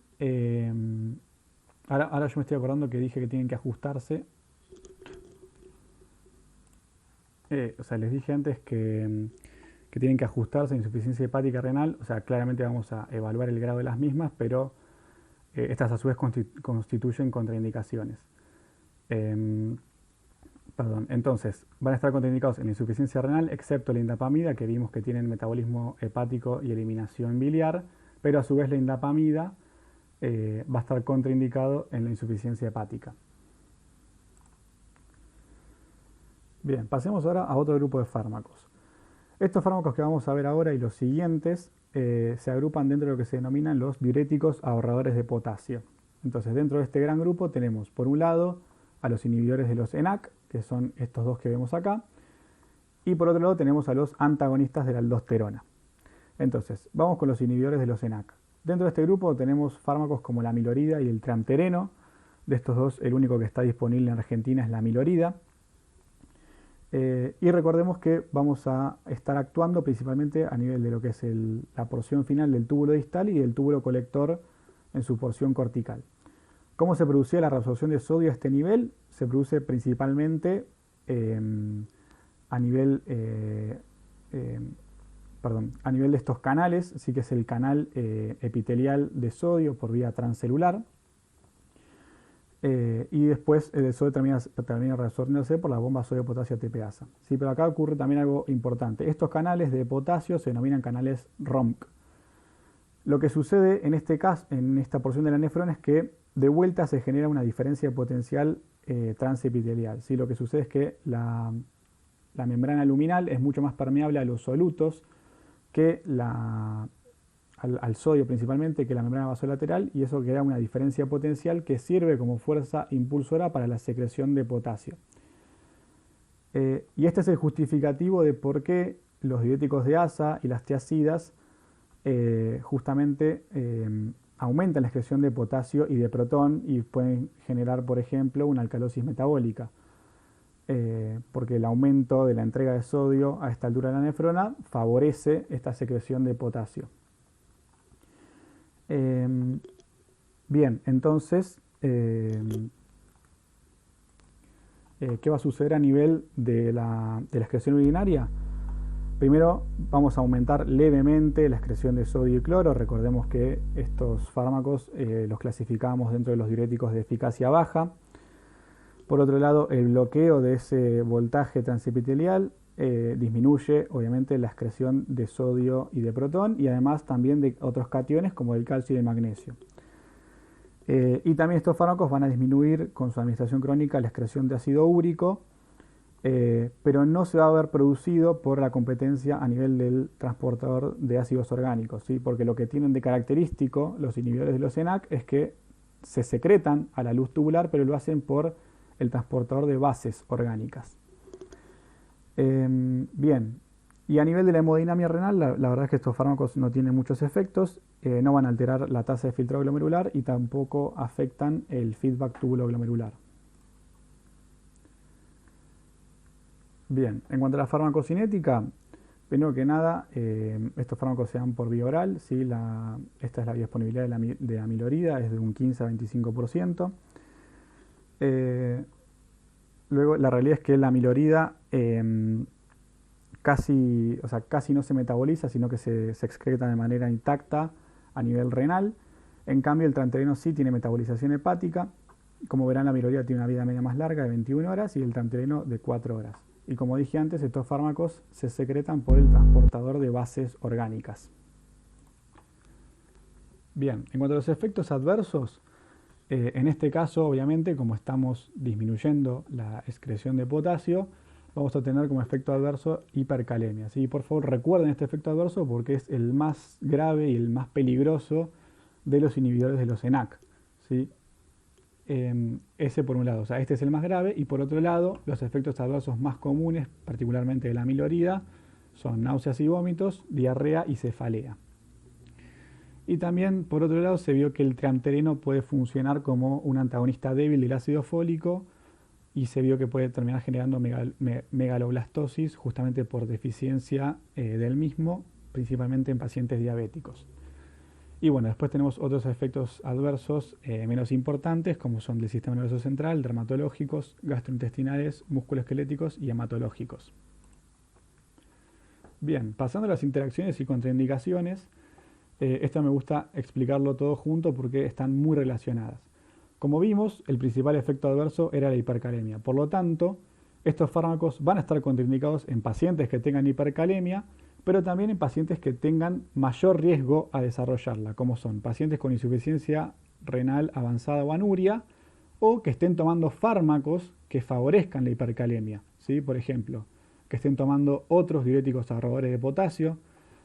ahora yo me estoy acordando que dije que tienen que ajustarse. Les dije antes que tienen que ajustarse a insuficiencia hepática renal. O sea, claramente vamos a evaluar el grado de las mismas, pero estas a su vez constituyen contraindicaciones. Entonces, van a estar contraindicados en la insuficiencia renal, excepto la indapamida, que vimos que tienen metabolismo hepático y eliminación biliar, pero a su vez la indapamida va a estar contraindicado en la insuficiencia hepática. Bien, pasemos ahora a otro grupo de fármacos. Estos fármacos que vamos a ver ahora y los siguientes se agrupan dentro de lo que se denominan los diuréticos ahorradores de potasio. Entonces, dentro de este gran grupo tenemos, por un lado, a los inhibidores de los ENaC, que son estos dos que vemos acá, y por otro lado tenemos a los antagonistas de la aldosterona. Entonces, vamos con los inhibidores de los ENaC. Dentro de este grupo tenemos fármacos como la amilorida y el tramtereno. De estos dos, el único que está disponible en Argentina es la amilorida. Y recordemos que vamos a estar actuando principalmente a nivel de lo que es la porción final del túbulo distal y del túbulo colector en su porción cortical. ¿Cómo se producía la reabsorción de sodio a este nivel? Se produce principalmente a nivel de estos canales, sí que es el canal epitelial de sodio por vía transcelular. Y después el sodio termina reabsorbiéndose por la bomba sodio-potasio ATPasa. Sí, pero acá ocurre también algo importante. Estos canales de potasio se denominan canales ROMC. Lo que sucede en este caso, en esta porción de la nefrona, es que de vuelta se genera una diferencia de potencial transepitelial. ¿Sí? Lo que sucede es que la membrana luminal es mucho más permeable a los solutos que al sodio principalmente, que la membrana vasolateral, y eso crea una diferencia potencial que sirve como fuerza impulsora para la secreción de potasio. Y este es el justificativo de por qué los diuréticos de asa y las tiazidas justamente aumentan la excreción de potasio y de protón y pueden generar, por ejemplo, una alcalosis metabólica. Porque el aumento de la entrega de sodio a esta altura de la nefrona favorece esta secreción de potasio. Bien, entonces, ¿qué va a suceder a nivel de la excreción urinaria? Primero vamos a aumentar levemente la excreción de sodio y cloro. Recordemos que estos fármacos los clasificamos dentro de los diuréticos de eficacia baja. Por otro lado, el bloqueo de ese voltaje transepitelial disminuye obviamente la excreción de sodio y de protón y además también de otros cationes como el calcio y el magnesio. Y también estos fármacos van a disminuir con su administración crónica la excreción de ácido úrico, pero no se va a ver producido por la competencia a nivel del transportador de ácidos orgánicos, ¿sí? Porque lo que tienen de característico los inhibidores de los ENaC es que se secretan a la luz tubular, pero lo hacen por el transportador de bases orgánicas. Bien, y a nivel de la hemodinamia renal, la verdad es que estos fármacos no tienen muchos efectos, no van a alterar la tasa de filtrado glomerular y tampoco afectan el feedback túbulo-glomerular. Bien, en cuanto a la farmacocinética, primero que nada, estos fármacos se dan por vía oral, ¿sí? Esta es la biodisponibilidad de amilorida, es de un 15 a 25%. Luego, la realidad es que la amilorida casi no se metaboliza, sino que se excreta de manera intacta a nivel renal. En cambio, el tramtereno sí tiene metabolización hepática. Como verán, la amilorida tiene una vida media más larga de 21 horas y el tramtereno de 4 horas. Y como dije antes, estos fármacos se secretan por el transportador de bases orgánicas. Bien, en cuanto a los efectos adversos, en este caso, obviamente, como estamos disminuyendo la excreción de potasio, vamos a tener como efecto adverso hipercalemia, ¿sí? Por favor, recuerden este efecto adverso porque es el más grave y el más peligroso de los inhibidores de los ENaC, ¿sí? Ese por un lado, o sea, este es el más grave, y por otro lado, los efectos adversos más comunes, particularmente de la amilorida, son náuseas y vómitos, diarrea y cefalea. Y también, por otro lado, se vio que el tramtereno puede funcionar como un antagonista débil del ácido fólico y se vio que puede terminar generando megaloblastosis justamente por deficiencia del mismo, principalmente en pacientes diabéticos. Y bueno, después tenemos otros efectos adversos menos importantes, como son del sistema nervioso central, dermatológicos, gastrointestinales, musculoesqueléticos y hematológicos. Bien, pasando a las interacciones y contraindicaciones, esto me gusta explicarlo todo junto porque están muy relacionadas. Como vimos, el principal efecto adverso era la hipercalemia. Por lo tanto, estos fármacos van a estar contraindicados en pacientes que tengan hipercalemia, pero también en pacientes que tengan mayor riesgo a desarrollarla, como son pacientes con insuficiencia renal avanzada o anuria, o que estén tomando fármacos que favorezcan la hipercalemia, ¿sí? Por ejemplo, que estén tomando otros diuréticos ahorradores de potasio,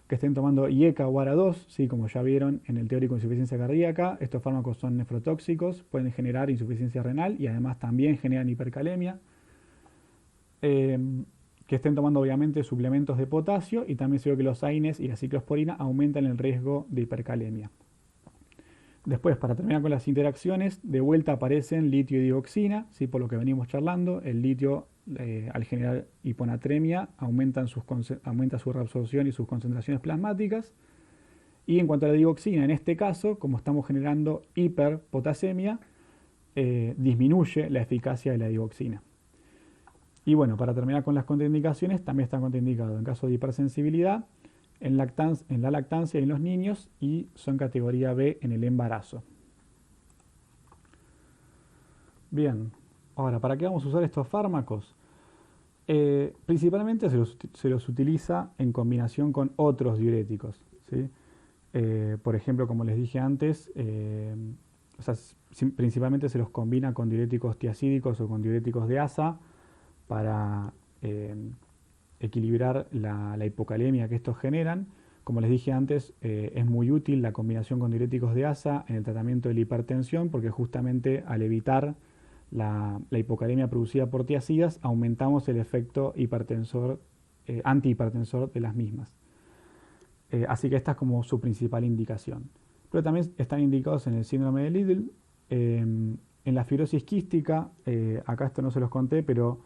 que estén tomando IECA o ARA2, ¿sí? Como ya vieron en el teórico de insuficiencia cardíaca, estos fármacos son nefrotóxicos, pueden generar insuficiencia renal y además también generan hipercalemia. Que estén tomando obviamente suplementos de potasio, y también se ve que los AINES y la ciclosporina aumentan el riesgo de hipercalemia. Después, para terminar con las interacciones, de vuelta aparecen litio y dioxina, ¿sí? Por lo que venimos charlando. El litio, al generar hiponatremia, aumenta su reabsorción y sus concentraciones plasmáticas. Y en cuanto a la dioxina, en este caso, como estamos generando hiperpotasemia, disminuye la eficacia de la dioxina. Y bueno, para terminar con las contraindicaciones, también está contraindicado en caso de hipersensibilidad, en la lactancia y en los niños, y son categoría B en el embarazo. Bien, ahora, ¿para qué vamos a usar estos fármacos? Principalmente se los utiliza en combinación con otros diuréticos, ¿sí? Por ejemplo, como les dije antes, o sea, principalmente se los combina con diuréticos tiacídicos o con diuréticos de asa para equilibrar la hipocalemia que estos generan. Como les dije antes, es muy útil la combinación con diuréticos de asa en el tratamiento de la hipertensión, porque justamente al evitar la hipocalemia producida por tiazidas, aumentamos el efecto antihipertensor de las mismas. Así que esta es como su principal indicación. Pero también están indicados en el síndrome de Liddle, en la fibrosis quística. Acá esto no se los conté, pero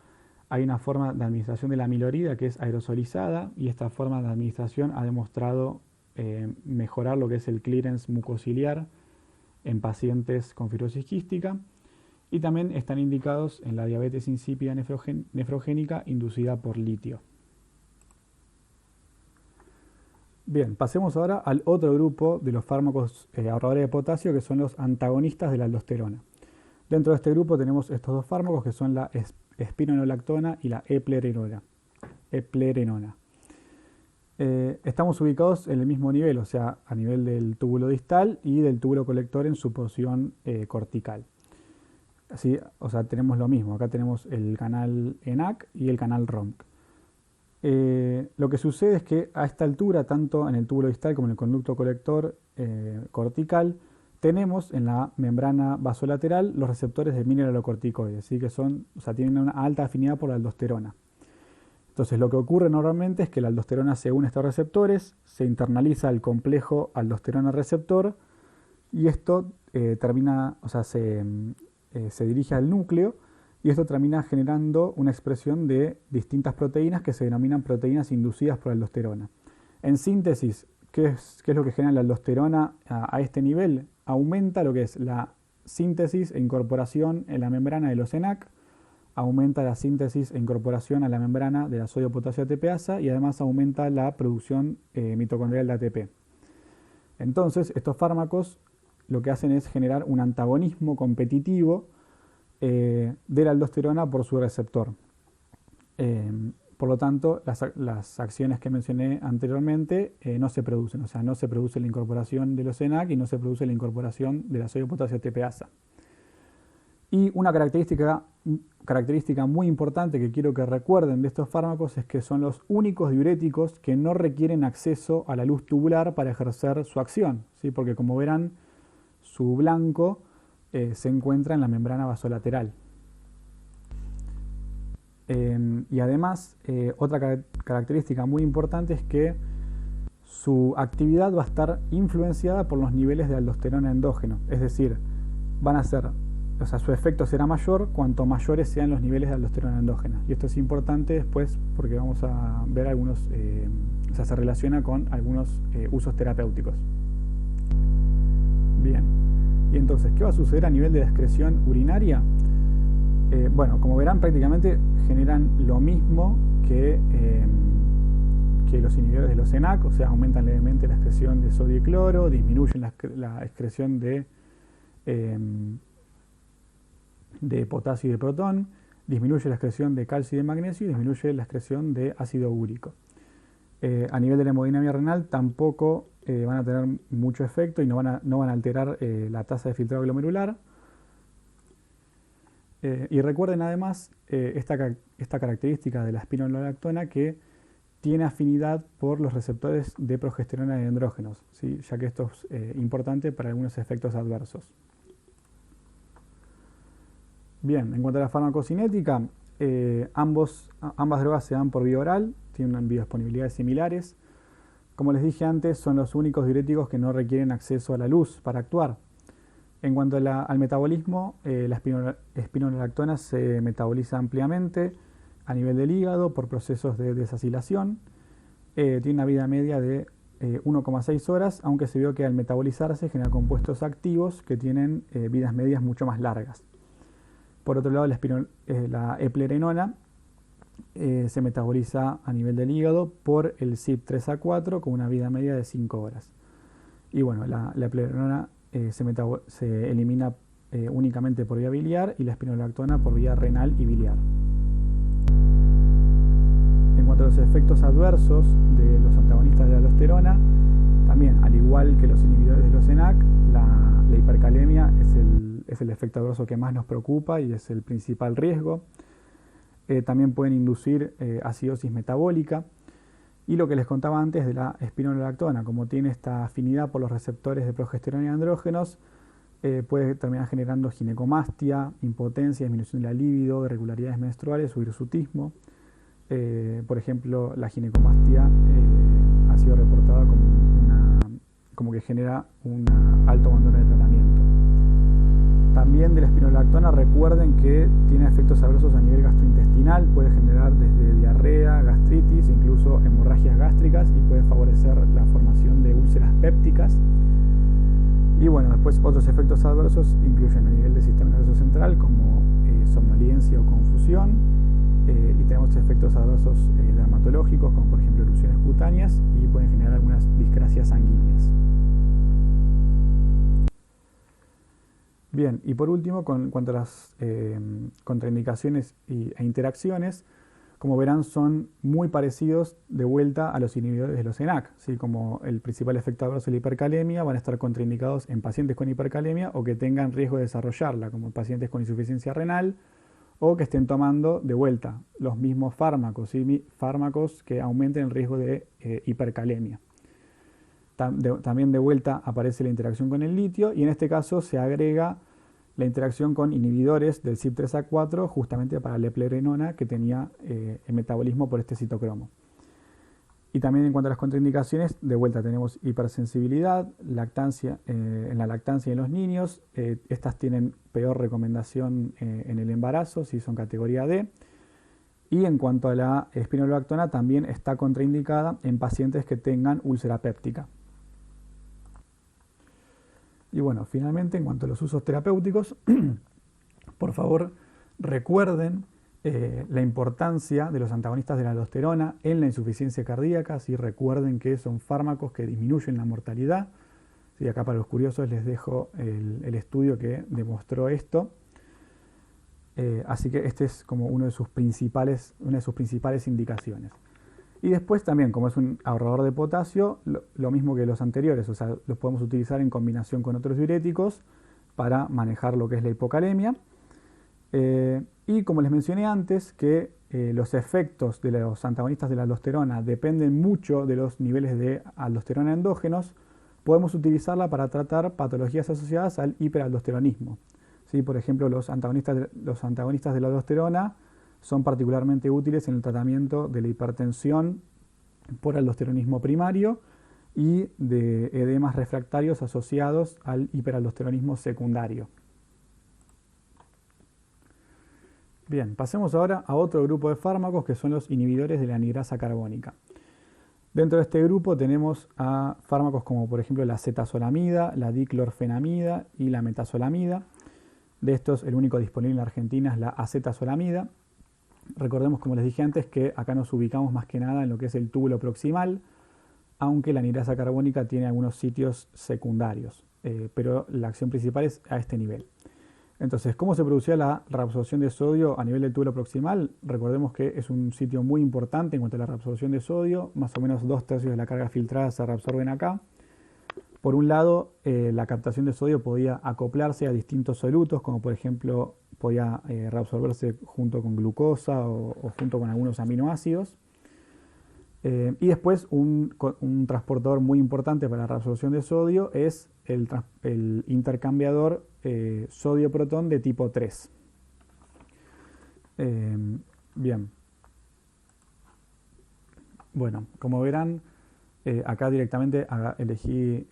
hay una forma de administración de la amilorida que es aerosolizada, y esta forma de administración ha demostrado mejorar lo que es el clearance mucociliar en pacientes con fibrosis quística. Y también están indicados en la diabetes insípida nefrogénica inducida por litio. Bien, pasemos ahora al otro grupo de los fármacos ahorradores de potasio, que son los antagonistas de la aldosterona. Dentro de este grupo tenemos estos dos fármacos, que son la espironolactona y la eplerenona. Estamos ubicados en el mismo nivel, o sea, a nivel del túbulo distal y del túbulo colector en su porción cortical. Así, o sea, tenemos lo mismo. Acá tenemos el canal ENaC y el canal ROMC. Lo que sucede es que a esta altura, tanto en el túbulo distal como en el conducto colector cortical, tenemos en la membrana vasolateral los receptores de mineralocorticoides, ¿sí? Que son, o sea, tienen una alta afinidad por la aldosterona. Entonces, lo que ocurre normalmente es que la aldosterona se une a estos receptores, se internaliza el complejo aldosterona receptor, y esto termina, o sea, se dirige al núcleo, y esto termina generando una expresión de distintas proteínas que se denominan proteínas inducidas por aldosterona. En síntesis, ¿qué es lo que genera la aldosterona a este nivel? Aumenta lo que es la síntesis e incorporación en la membrana de los ENaC, aumenta la síntesis e incorporación a la membrana de la sodio-potasio ATPasa, y además aumenta la producción mitocondrial de ATP. Entonces, estos fármacos lo que hacen es generar un antagonismo competitivo de la aldosterona por su receptor. Por lo tanto, las acciones que mencioné anteriormente no se producen, o sea, no se produce la incorporación de los ENaC y no se produce la incorporación de la sodio-potasio ATPasa. Y una característica muy importante que quiero que recuerden de estos fármacos es que son los únicos diuréticos que no requieren acceso a la luz tubular para ejercer su acción, ¿sí? Porque, como verán, su blanco se encuentra en la membrana vasolateral. Y además, otra característica muy importante es que su actividad va a estar influenciada por los niveles de aldosterona endógeno, es decir, o sea, su efecto será mayor cuanto mayores sean los niveles de aldosterona endógena. Y esto es importante después porque vamos a ver algunos, o sea, se relaciona con algunos usos terapéuticos. Bien, y entonces, ¿qué va a suceder a nivel de la excreción urinaria? Bueno, como verán, prácticamente generan lo mismo que los inhibidores de los ENaC, o sea, aumentan levemente la excreción de sodio y cloro, disminuyen la excreción de potasio y de protón, disminuye la excreción de calcio y de magnesio, y disminuye la excreción de ácido úrico. A nivel de la hemodinamia renal tampoco van a tener mucho efecto y no van a alterar la tasa de filtrado glomerular. Y recuerden además esta característica de la espironolactona, que tiene afinidad por los receptores de progesterona y de andrógenos, ¿sí? Ya que esto es importante para algunos efectos adversos. Bien, en cuanto a la farmacocinética, ambas drogas se dan por vía oral, tienen biodisponibilidades similares. Como les dije antes, son los únicos diuréticos que no requieren acceso a la luz para actuar. En cuanto al metabolismo, la espironolactona se metaboliza ampliamente a nivel del hígado por procesos de desacilación. Tiene una vida media de 1,6 horas, aunque se vio que al metabolizarse genera compuestos activos que tienen vidas medias mucho más largas. Por otro lado, la eplerenona se metaboliza a nivel del hígado por el CYP3A4 con una vida media de 5 horas. Y bueno, la eplerenona se elimina únicamente por vía biliar y la espironolactona por vía renal y biliar. En cuanto a los efectos adversos de los antagonistas de la aldosterona, también, al igual que los inhibidores de los ENaC, la hipercalemia es el efecto adverso que más nos preocupa y es el principal riesgo. También pueden inducir acidosis metabólica. Y lo que les contaba antes de la espironolactona, como tiene esta afinidad por los receptores de progesterona y andrógenos, puede terminar generando ginecomastia, impotencia, disminución de la libido, irregularidades menstruales o hirsutismo. Por ejemplo, la ginecomastia ha sido reportada como que genera un alto abandono de tratamiento. También de la espironolactona, recuerden que tiene efectos adversos a nivel gastrointestinal, puede generar desde diarrea, gastritis, incluso hemorragias gástricas, y puede favorecer la formación de úlceras pépticas. Y bueno, después otros efectos adversos incluyen a nivel del sistema nervioso central, como somnolencia o confusión, y tenemos efectos adversos dermatológicos, como por ejemplo erupciones cutáneas, y pueden generar algunas discrasias sanguíneas. Bien, y por último, con cuanto a las contraindicaciones e interacciones, como verán, son muy parecidos de vuelta a los inhibidores de los ENaC, ¿sí? Como el principal efecto adverso de la hipercalemia, van a estar contraindicados en pacientes con hipercalemia o que tengan riesgo de desarrollarla, como pacientes con insuficiencia renal, o que estén tomando de vuelta los mismos fármacos, ¿sí? Fármacos que aumenten el riesgo de hipercalemia. También de vuelta aparece la interacción con el litio, y en este caso se agrega la interacción con inhibidores del CYP3A4 justamente para la eplerenona, que tenía el metabolismo por este citocromo. Y también en cuanto a las contraindicaciones, de vuelta tenemos hipersensibilidad, lactancia, en la lactancia y en los niños. Estas tienen peor recomendación en el embarazo, si son categoría D. Y en cuanto a la espironolactona, también está contraindicada en pacientes que tengan úlcera péptica. Y bueno, finalmente, en cuanto a los usos terapéuticos, por favor recuerden la importancia de los antagonistas de la aldosterona en la insuficiencia cardíaca. ¿Sí? Recuerden que son fármacos que disminuyen la mortalidad. ¿Sí? Acá para los curiosos les dejo el estudio que demostró esto. Así que este es como una de sus principales indicaciones. Y después también, como es un ahorrador de potasio, lo mismo que los anteriores, o sea, los podemos utilizar en combinación con otros diuréticos para manejar lo que es la hipocalemia. Y como les mencioné antes, que los efectos de los antagonistas de la aldosterona dependen mucho de los niveles de aldosterona endógenos, podemos utilizarla para tratar patologías asociadas al hiperaldosteronismo. ¿Sí? Por ejemplo, los antagonistas de la aldosterona son particularmente útiles en el tratamiento de la hipertensión por aldosteronismo primario y de edemas refractarios asociados al hiperaldosteronismo secundario. Bien, pasemos ahora a otro grupo de fármacos que son los inhibidores de la anhidrasa carbónica. Dentro de este grupo tenemos a fármacos como por ejemplo la cetazolamida, la diclorfenamida y la metazolamida. De estos, el único disponible en la Argentina es la acetazolamida. Recordemos, como les dije antes, que acá nos ubicamos más que nada en lo que es el túbulo proximal, aunque la anhidrasa carbónica tiene algunos sitios secundarios, pero la acción principal es a este nivel. Entonces, ¿cómo se producía la reabsorción de sodio a nivel del túbulo proximal? Recordemos que es un sitio muy importante en cuanto a la reabsorción de sodio, más o menos 2/3 de la carga filtrada se reabsorben acá. Por un lado, la captación de sodio podía acoplarse a distintos solutos, como por ejemplo podía reabsorberse junto con glucosa o junto con algunos aminoácidos. Y después un transportador muy importante para la reabsorción de sodio es el intercambiador sodio-protón de tipo 3. Bien. Bueno, como verán, acá directamente elegí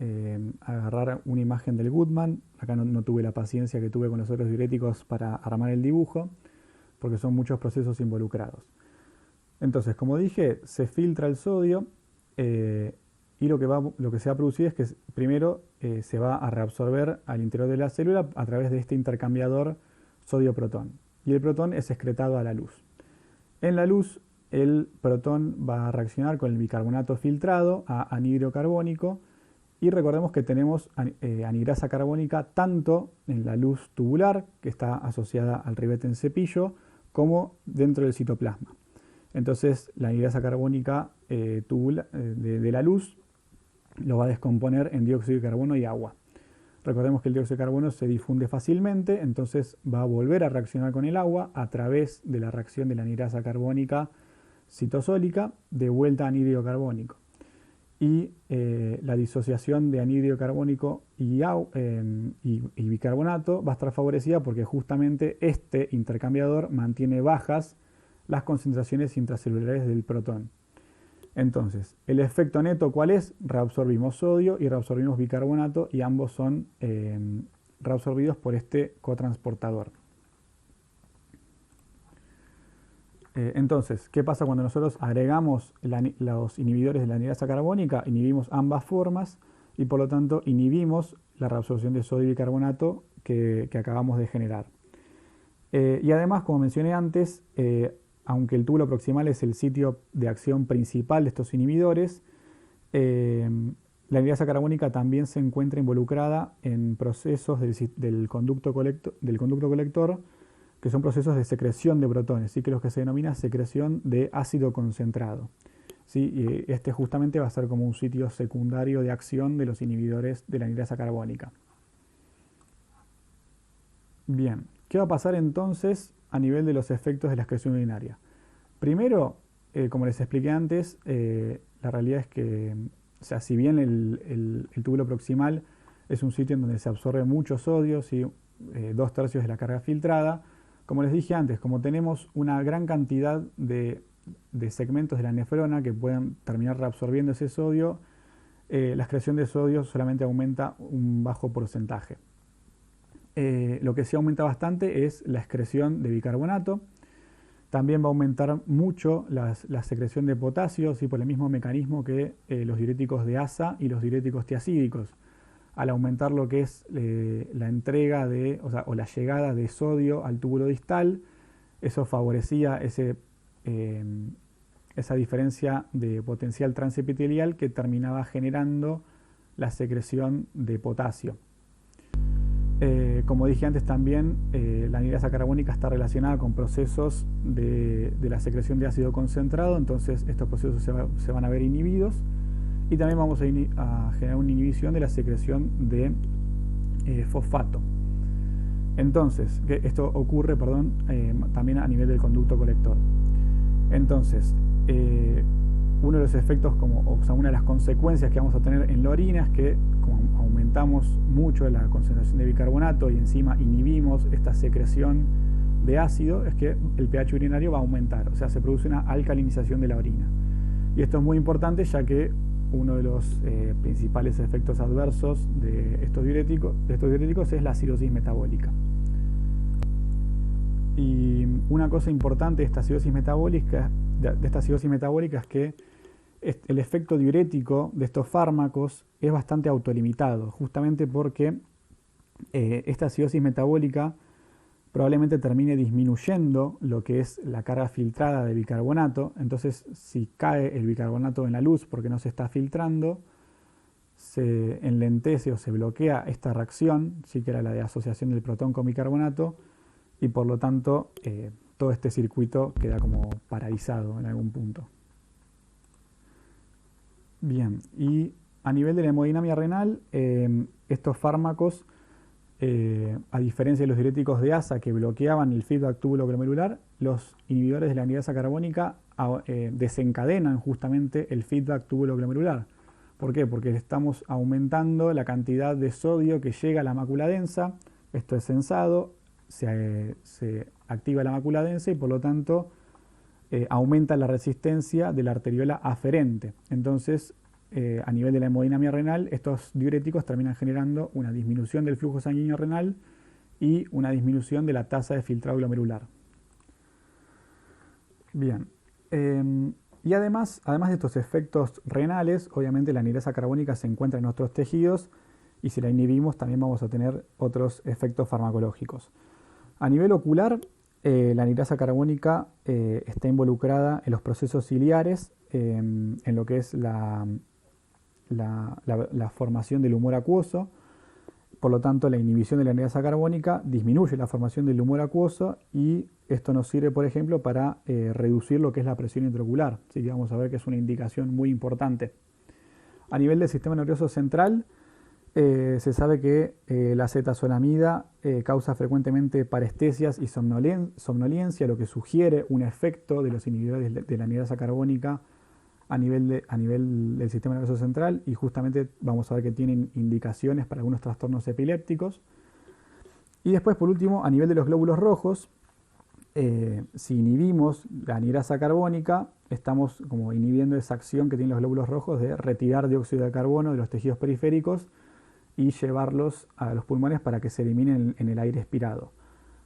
agarrar una imagen del Goodman. Acá no tuve la paciencia que tuve con los otros diuréticos para armar el dibujo, porque son muchos procesos involucrados. Entonces, como dije, se filtra el sodio y lo que se va a producir es que primero se va a reabsorber al interior de la célula a través de este intercambiador sodio-protón. Y el protón es excretado a la luz. En la luz, el protón va a reaccionar con el bicarbonato filtrado a anhidro carbónico. Y recordemos que tenemos anhidrasa carbónica tanto en la luz tubular, que está asociada al ribete en cepillo, como dentro del citoplasma. Entonces, la anhidrasa carbónica de la luz lo va a descomponer en dióxido de carbono y agua. Recordemos que el dióxido de carbono se difunde fácilmente, entonces va a volver a reaccionar con el agua a través de la reacción de la anhidrasa carbónica citosólica de vuelta a anhídrido carbónico. Y la disociación de anhídrido carbónico y bicarbonato va a estar favorecida porque justamente este intercambiador mantiene bajas las concentraciones intracelulares del protón. Entonces, el efecto neto, ¿cuál es? Reabsorbimos sodio y reabsorbimos bicarbonato y ambos son reabsorbidos por este cotransportador. Entonces, ¿qué pasa cuando nosotros agregamos los inhibidores de la anhidrasa carbónica? Inhibimos ambas formas y por lo tanto inhibimos la reabsorción de sodio y bicarbonato que acabamos de generar. Y además, como mencioné antes, aunque el túbulo proximal es el sitio de acción principal de estos inhibidores, la anhidrasa carbónica también se encuentra involucrada en procesos del conducto colector, que son procesos de secreción de protones, ¿sí? Que los que se denomina secreción de ácido concentrado. ¿Sí? Y este justamente va a ser como un sitio secundario de acción de los inhibidores de la anhidrasa carbónica. Bien, ¿qué va a pasar entonces a nivel de los efectos de la excreción urinaria? Primero, como les expliqué antes, la realidad es que, o sea, si bien el túbulo proximal es un sitio en donde se absorbe mucho sodio, ¿sí? 2/3 de la carga filtrada, como les dije antes, como tenemos una gran cantidad de segmentos de la nefrona que pueden terminar reabsorbiendo ese sodio, la excreción de sodio solamente aumenta un bajo porcentaje. Lo que sí aumenta bastante es la excreción de bicarbonato. También va a aumentar mucho la secreción de potasio, ¿sí? Por el mismo mecanismo que los diuréticos de asa y los diuréticos tiacídicos. Al aumentar lo que es la entrega o la llegada de sodio al túbulo distal, eso favorecía esa diferencia de potencial transepitelial que terminaba generando la secreción de potasio. Como dije antes también, la anhidrasa carbónica está relacionada con procesos de la secreción de ácido concentrado, entonces estos procesos se van a ver inhibidos. Y también vamos a generar una inhibición de la secreción de fosfato. Entonces, esto ocurre, también a nivel del conducto colector. Entonces, uno de los efectos, una de las consecuencias que vamos a tener en la orina es que como aumentamos mucho la concentración de bicarbonato y encima inhibimos esta secreción de ácido, es que el pH urinario va a aumentar, o sea, se produce una alcalinización de la orina. Y esto es muy importante ya que uno de los principales efectos adversos de estos diuréticos es la acidosis metabólica. Y una cosa importante de esta acidosis metabólica es que el efecto diurético de estos fármacos es bastante autolimitado, justamente porque esta acidosis metabólica probablemente termine disminuyendo lo que es la carga filtrada de bicarbonato. Entonces, si cae el bicarbonato en la luz porque no se está filtrando, se enlentece o se bloquea esta reacción, sí que era la de asociación del protón con bicarbonato, y por lo tanto todo este circuito queda como paralizado en algún punto. Bien, y a nivel de la hemodinamia renal, estos fármacos, a diferencia de los diuréticos de asa que bloqueaban el feedback túbulo-glomerular, los inhibidores de la anhidrasa carbónica desencadenan justamente el feedback túbulo-glomerular. ¿Por qué? Porque estamos aumentando la cantidad de sodio que llega a la mácula densa, esto es sensado, se activa la mácula densa y por lo tanto aumenta la resistencia de la arteriola aferente. Entonces, a nivel de la hemodinamia renal, estos diuréticos terminan generando una disminución del flujo sanguíneo renal y una disminución de la tasa de filtrado glomerular. Bien, y además de estos efectos renales, obviamente la anhidrasa carbónica se encuentra en otros tejidos y si la inhibimos también vamos a tener otros efectos farmacológicos. A nivel ocular, la anhidrasa carbónica está involucrada en los procesos ciliares, en lo que es la formación del humor acuoso. Por lo tanto, la inhibición de la anhidrasa carbónica disminuye la formación del humor acuoso y esto nos sirve, por ejemplo, para reducir lo que es la presión intraocular. Así que vamos a ver que es una indicación muy importante. A nivel del sistema nervioso central, se sabe que la acetazolamida causa frecuentemente parestesias y somnolencia, lo que sugiere un efecto de los inhibidores de la anhidrasa carbónica a nivel del sistema nervioso central, y justamente vamos a ver que tienen indicaciones para algunos trastornos epilépticos. Y después, por último, a nivel de los glóbulos rojos, si inhibimos la anhidrasa carbónica, estamos como inhibiendo esa acción que tienen los glóbulos rojos de retirar dióxido de carbono de los tejidos periféricos y llevarlos a los pulmones para que se eliminen en el aire expirado.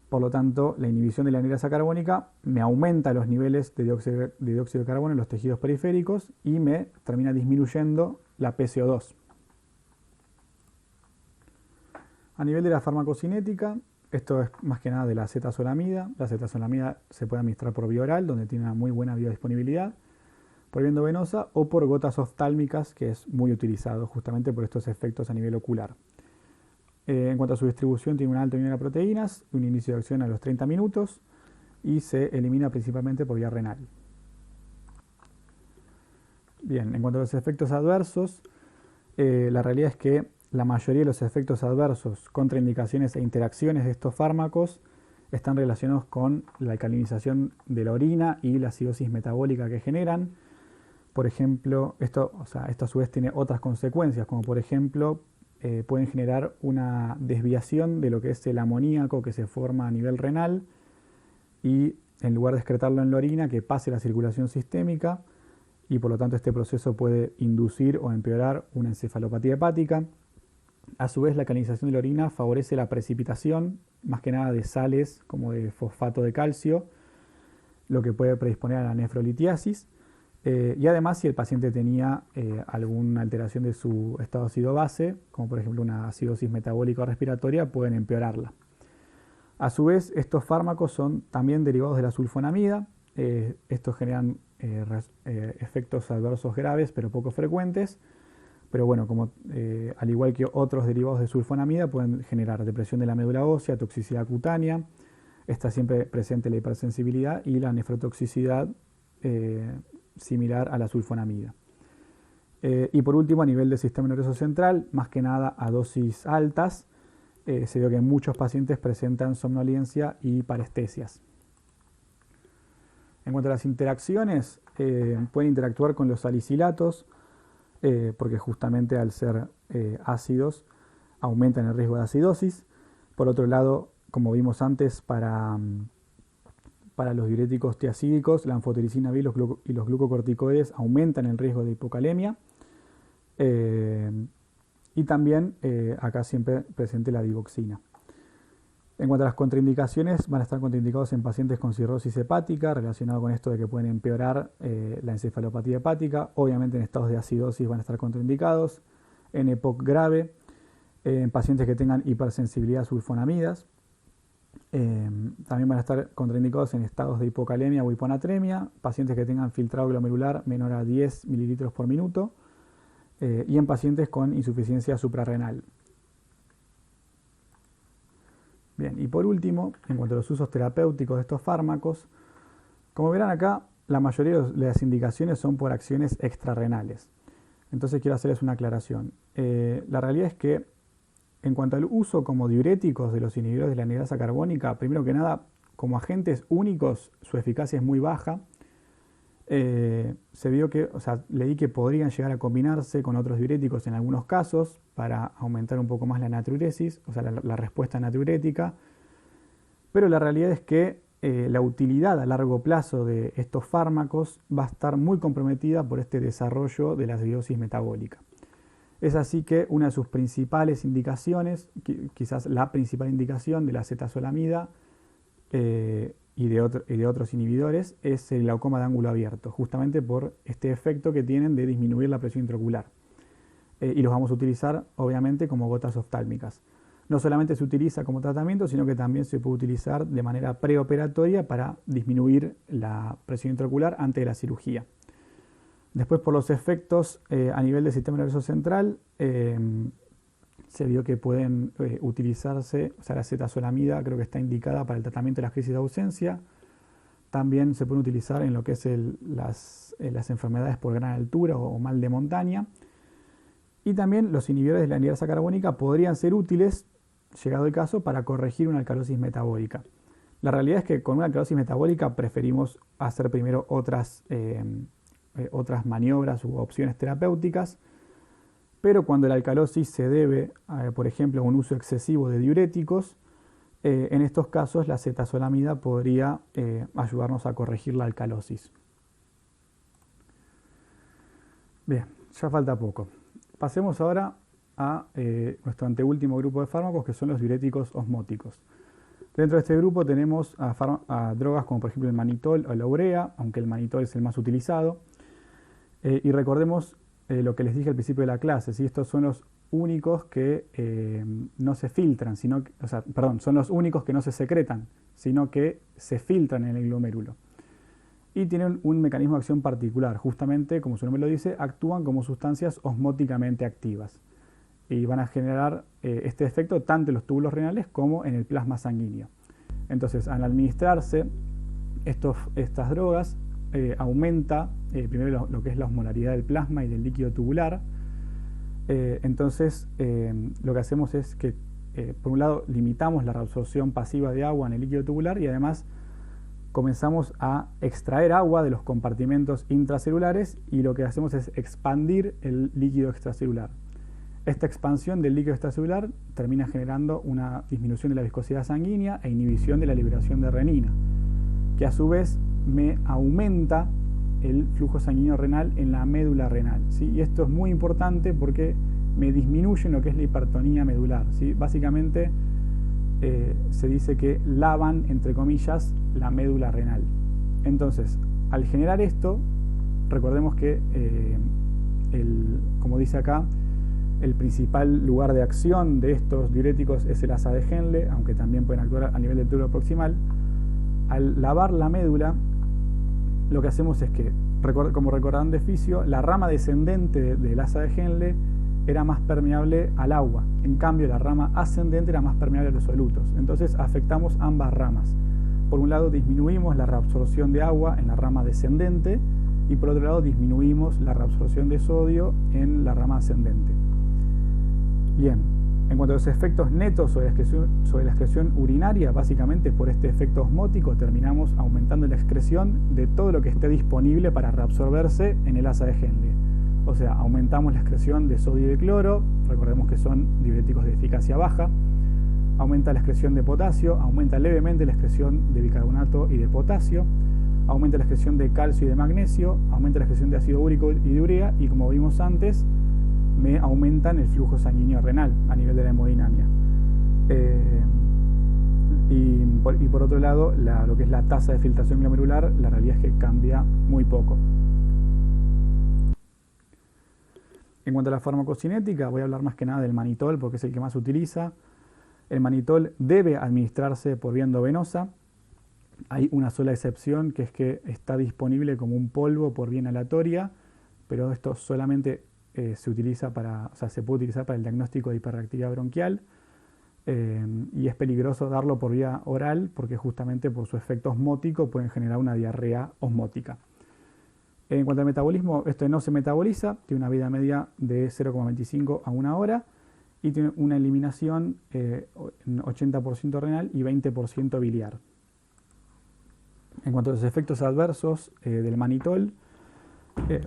Por lo tanto, la inhibición de la anhidrasa carbónica me aumenta los niveles de dióxido de carbono en los tejidos periféricos y me termina disminuyendo la PCO2. A nivel de la farmacocinética, esto es más que nada de la acetazolamida. La acetazolamida se puede administrar por vía oral, donde tiene una muy buena biodisponibilidad, por vía endovenosa o por gotas oftálmicas, que es muy utilizado justamente por estos efectos a nivel ocular. En cuanto a su distribución, tiene un alto nivel de proteínas, un inicio de acción a los 30 minutos y se elimina principalmente por vía renal. Bien, en cuanto a los efectos adversos, la realidad es que la mayoría de los efectos adversos, contraindicaciones e interacciones de estos fármacos están relacionados con la alcalinización de la orina y la acidosis metabólica que generan. Por ejemplo, esto a su vez tiene otras consecuencias, como por ejemplo pueden generar una desviación de lo que es el amoníaco que se forma a nivel renal y en lugar de excretarlo en la orina, que pase la circulación sistémica y por lo tanto este proceso puede inducir o empeorar una encefalopatía hepática. A su vez, la alcalinización de la orina favorece la precipitación, más que nada de sales como de fosfato de calcio, lo que puede predisponer a la nefrolitiasis. Y además, si el paciente tenía alguna alteración de su estado ácido-base, como por ejemplo una acidosis metabólica o respiratoria, pueden empeorarla. A su vez, estos fármacos son también derivados de la sulfonamida. Estos generan efectos adversos graves, pero poco frecuentes. Pero bueno, al igual que otros derivados de sulfonamida, pueden generar depresión de la médula ósea, toxicidad cutánea. Está siempre presente la hipersensibilidad y la nefrotoxicidad similar a la sulfonamida. Y por último, a nivel del sistema nervioso central, más que nada a dosis altas, se vio que muchos pacientes presentan somnolencia y parestesias. En cuanto a las interacciones, pueden interactuar con los salicilatos, porque justamente al ser ácidos aumentan el riesgo de acidosis. Por otro lado, como vimos antes, para los diuréticos tiacídicos, la anfotericina B y los glucocorticoides aumentan el riesgo de hipocalemia. Y también acá siempre presente la digoxina. En cuanto a las contraindicaciones, van a estar contraindicados en pacientes con cirrosis hepática, relacionado con esto de que pueden empeorar la encefalopatía hepática. Obviamente en estados de acidosis van a estar contraindicados. En EPOC grave, en pacientes que tengan hipersensibilidad a sulfonamidas. También van a estar contraindicados en estados de hipocalemia o hiponatremia, pacientes que tengan filtrado glomerular menor a 10 mililitros por minuto y en pacientes con insuficiencia suprarrenal. Bien, y por último, en cuanto a los usos terapéuticos de estos fármacos, como verán acá, la mayoría de las indicaciones son por acciones extrarrenales. Entonces quiero hacerles una aclaración. La realidad es que en cuanto al uso como diuréticos de los inhibidores de la anhidrasa carbónica, primero que nada, como agentes únicos, su eficacia es muy baja. Se vio que, leí que podrían llegar a combinarse con otros diuréticos en algunos casos para aumentar un poco más la natriuresis, la respuesta natriurética. Pero la realidad es que la utilidad a largo plazo de estos fármacos va a estar muy comprometida por este desarrollo de la acidosis metabólica. Es así que una de sus principales indicaciones, quizás la principal indicación de la acetazolamida y de otros inhibidores, es el glaucoma de ángulo abierto, justamente por este efecto que tienen de disminuir la presión intraocular. Y los vamos a utilizar, obviamente, como gotas oftálmicas. No solamente se utiliza como tratamiento, sino que también se puede utilizar de manera preoperatoria para disminuir la presión intraocular antes de la cirugía. Después, por los efectos a nivel del sistema nervioso central, se vio que pueden utilizarse, la acetazolamida creo que está indicada para el tratamiento de las crisis de ausencia. También se pueden utilizar en lo que es las enfermedades por gran altura o mal de montaña. Y también los inhibidores de la anhidrasa carbónica podrían ser útiles, llegado el caso, para corregir una alcalosis metabólica. La realidad es que con una alcalosis metabólica preferimos hacer primero otras maniobras u opciones terapéuticas, pero cuando la alcalosis se debe, por ejemplo, a un uso excesivo de diuréticos, en estos casos la acetazolamida podría ayudarnos a corregir la alcalosis. Bien, ya falta poco. Pasemos ahora a nuestro anteúltimo grupo de fármacos, que son los diuréticos osmóticos. Dentro de este grupo tenemos a drogas como por ejemplo el manitol o la urea, aunque el manitol es el más utilizado. Y recordemos lo que les dije al principio de la clase, ¿sí? Estos son los únicos que no se filtran, son los únicos que no se secretan, sino que se filtran en el glomérulo. Y tienen un mecanismo de acción particular, justamente, como su nombre lo dice, actúan como sustancias osmóticamente activas. Y van a generar este efecto tanto en los túbulos renales como en el plasma sanguíneo. Entonces, al administrarse estas drogas, aumenta primero lo que es la osmolaridad del plasma y del líquido tubular. Entonces lo que hacemos es que por un lado limitamos la reabsorción pasiva de agua en el líquido tubular y además comenzamos a extraer agua de los compartimentos intracelulares y lo que hacemos es expandir el líquido extracelular. Esta expansión del líquido extracelular termina generando una disminución de la viscosidad sanguínea e inhibición de la liberación de renina, que a su vez me aumenta el flujo sanguíneo renal en la médula renal, ¿sí? Y esto es muy importante porque me disminuye lo que es la hipertonía medular, ¿sí? Básicamente se dice que lavan, entre comillas, la médula renal. Entonces, al generar esto, recordemos que, como dice acá, el principal lugar de acción de estos diuréticos es el asa de Henle, aunque también pueden actuar a nivel del túbulo proximal. Al lavar la médula, lo que hacemos es que, como recordarán de fisio, la rama descendente del asa de Henle era más permeable al agua. En cambio, la rama ascendente era más permeable a los solutos. Entonces, afectamos ambas ramas. Por un lado, disminuimos la reabsorción de agua en la rama descendente y por otro lado, disminuimos la reabsorción de sodio en la rama ascendente. Bien, en cuanto a los efectos netos sobre la excreción urinaria, básicamente por este efecto osmótico terminamos aumentando la excreción de todo lo que esté disponible para reabsorberse en el asa de Henle. O sea, aumentamos la excreción de sodio y de cloro, recordemos que son diuréticos de eficacia baja, aumenta la excreción de potasio, aumenta levemente la excreción de bicarbonato y de potasio, aumenta la excreción de calcio y de magnesio, aumenta la excreción de ácido úrico y de urea y, como vimos antes, me aumentan el flujo sanguíneo renal a nivel de la hemodinamia. Y por otro lado, lo que es la tasa de filtración glomerular, la realidad es que cambia muy poco. En cuanto a la farmacocinética, voy a hablar más que nada del manitol porque es el que más se utiliza. El manitol debe administrarse por vía endovenosa. Hay una sola excepción, que es que está disponible como un polvo por vía inhalatoria, pero esto solamente se utiliza se puede utilizar para el diagnóstico de hiperreactividad bronquial, y es peligroso darlo por vía oral porque justamente por su efecto osmótico pueden generar una diarrea osmótica. En cuanto al metabolismo, esto no se metaboliza, tiene una vida media de 0,25 a 1 hora y tiene una eliminación 80% renal y 20% biliar. En cuanto a los efectos adversos del manitol,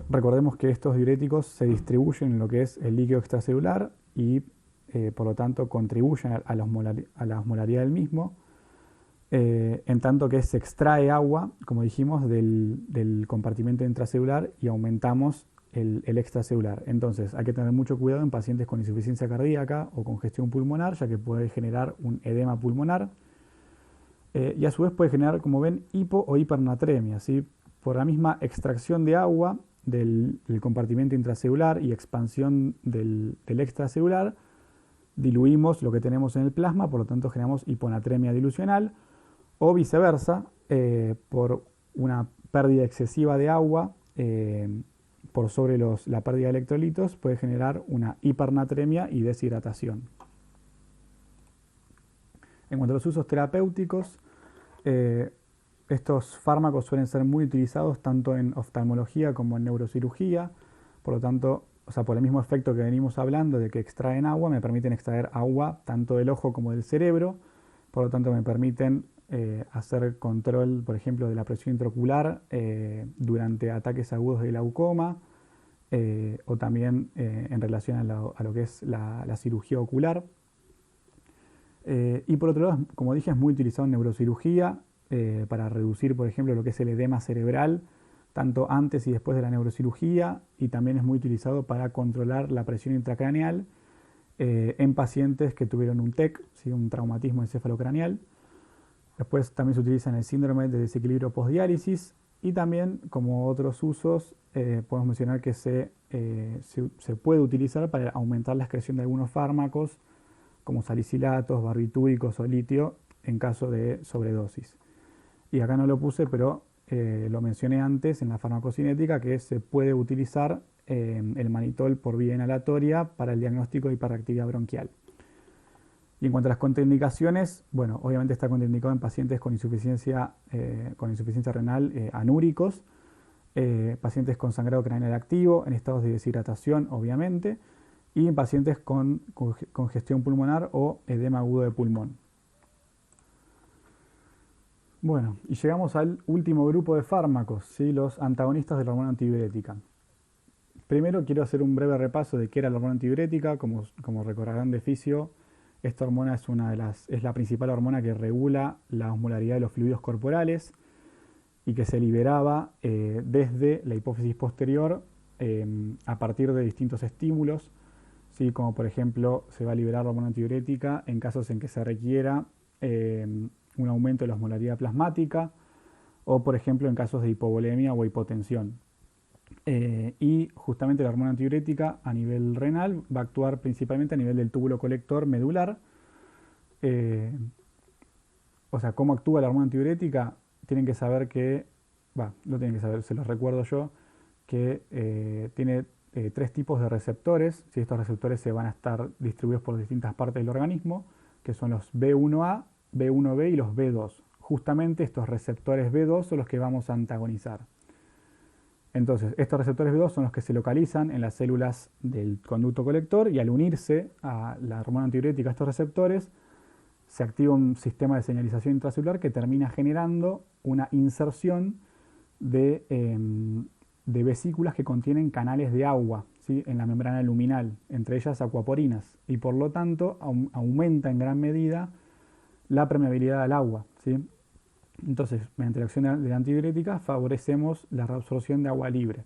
recordemos que estos diuréticos se distribuyen en lo que es el líquido extracelular y por lo tanto contribuyen a la osmolaridad del mismo, en tanto que se extrae agua, como dijimos, del compartimento intracelular y aumentamos el extracelular. Entonces hay que tener mucho cuidado en pacientes con insuficiencia cardíaca o congestión pulmonar, ya que puede generar un edema pulmonar y a su vez puede generar, como ven, hipo o hipernatremia, ¿sí? Por la misma extracción de agua del compartimento intracelular y expansión del extracelular, diluimos lo que tenemos en el plasma, por lo tanto generamos hiponatremia dilucional, o viceversa, por una pérdida excesiva de agua por sobre la pérdida de electrolitos, puede generar una hipernatremia y deshidratación. En cuanto a los usos terapéuticos, estos fármacos suelen ser muy utilizados tanto en oftalmología como en neurocirugía, por lo tanto, por el mismo efecto que venimos hablando de que extraen agua, me permiten extraer agua tanto del ojo como del cerebro, por lo tanto me permiten hacer control, por ejemplo, de la presión intraocular durante ataques agudos de glaucoma o también en relación a lo que es la cirugía ocular. Y por otro lado, como dije, es muy utilizado en neurocirugía para reducir, por ejemplo, lo que es el edema cerebral, tanto antes y después de la neurocirugía, y también es muy utilizado para controlar la presión intracraneal en pacientes que tuvieron un TEC, ¿sí? Un traumatismo encefalocraneal. Después también se utiliza en el síndrome de desequilibrio postdiálisis y también, como otros usos, podemos mencionar que se puede utilizar para aumentar la excreción de algunos fármacos como salicilatos, barbitúricos o litio en caso de sobredosis. Y acá no lo puse, pero lo mencioné antes en la farmacocinética, que se puede utilizar el manitol por vía inhalatoria para el diagnóstico de hiperactividad bronquial. Y en cuanto a las contraindicaciones, bueno, obviamente está contraindicado en pacientes con insuficiencia renal anúricos, pacientes con sangrado craneal activo, en estados de deshidratación, obviamente, y en pacientes con congestión pulmonar o edema agudo de pulmón. Bueno, y llegamos al último grupo de fármacos, ¿sí? Los antagonistas de la hormona antidiurética. Primero quiero hacer un breve repaso de qué era la hormona antidiurética. Como recordarán de fisio, esta hormona es la principal hormona que regula la osmolaridad de los fluidos corporales y que se liberaba desde la hipófisis posterior a partir de distintos estímulos, ¿sí? Como por ejemplo se va a liberar la hormona antidiurética en casos en que se requiera un aumento de la osmolaridad plasmática o por ejemplo en casos de hipovolemia o hipotensión. Y justamente la hormona antidiurética a nivel renal va a actuar principalmente a nivel del túbulo colector medular. ¿Cómo actúa la hormona antidiurética? Tienen que saber no tienen que saber, se los recuerdo yo, que tiene 3 tipos de receptores. Si estos receptores se van a estar distribuidos por distintas partes del organismo, que son los B1A, B1B y los B2. Justamente estos receptores B2 son los que vamos a antagonizar. Entonces, estos receptores B2 son los que se localizan en las células del conducto colector y al unirse a la hormona antidiurética a estos receptores, se activa un sistema de señalización intracelular que termina generando una inserción de vesículas que contienen canales de agua, ¿sí? En la membrana luminal, entre ellas acuaporinas, y por lo tanto aumenta en gran medida la permeabilidad al agua, ¿sí? Entonces, mediante la acción de la antidiurética favorecemos la reabsorción de agua libre.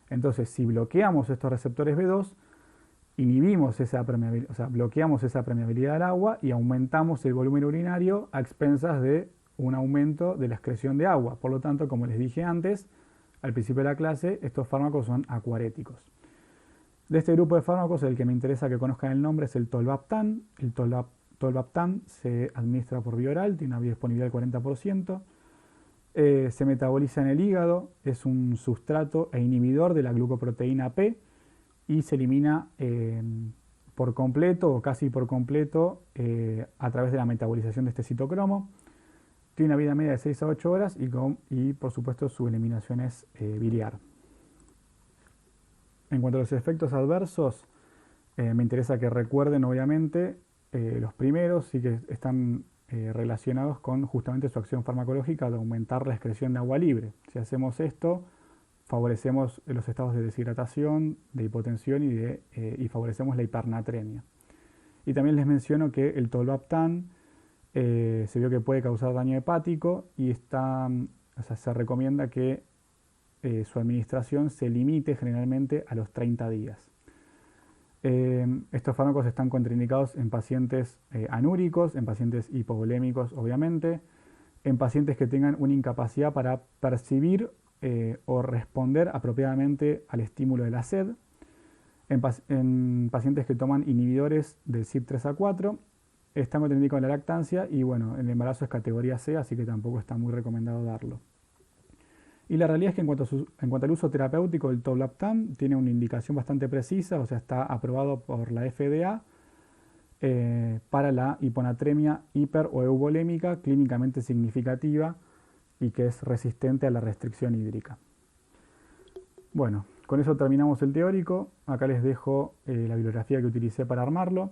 Entonces, si bloqueamos estos receptores B2, inhibimos esa permeabilidad, bloqueamos esa permeabilidad al agua y aumentamos el volumen urinario a expensas de un aumento de la excreción de agua. Por lo tanto, como les dije antes, al principio de la clase, estos fármacos son acuaréticos. De este grupo de fármacos, el que me interesa que conozcan el nombre es el tolvaptan. El tolvaptan se administra por vía oral, tiene una biodisponibilidad del 40%. Se metaboliza en el hígado, es un sustrato e inhibidor de la glucoproteína P, y se elimina por completo o casi por completo a través de la metabolización de este citocromo. Tiene una vida media de 6 a 8 horas y por supuesto su eliminación es biliar. En cuanto a los efectos adversos, me interesa que recuerden obviamente los primeros, sí que están relacionados con justamente su acción farmacológica de aumentar la excreción de agua libre. Si hacemos esto, favorecemos los estados de deshidratación, de hipotensión y favorecemos la hipernatremia. Y también les menciono que el tolvaptan se vio que puede causar daño hepático y se recomienda que su administración se limite generalmente a los 30 días. Estos fármacos están contraindicados en pacientes anúricos, en pacientes hipovolémicos obviamente, en pacientes que tengan una incapacidad para percibir o responder apropiadamente al estímulo de la sed, en pacientes que toman inhibidores del CYP3A4, están contraindicados en la lactancia y bueno, el embarazo es categoría C, así que tampoco está muy recomendado darlo. Y la realidad es que en cuanto al uso terapéutico del tolvaptan tiene una indicación bastante precisa, o sea, está aprobado por la FDA para la hiponatremia hiper o euvolémica clínicamente significativa y que es resistente a la restricción hídrica. Bueno, con eso terminamos el teórico. Acá les dejo la bibliografía que utilicé para armarlo.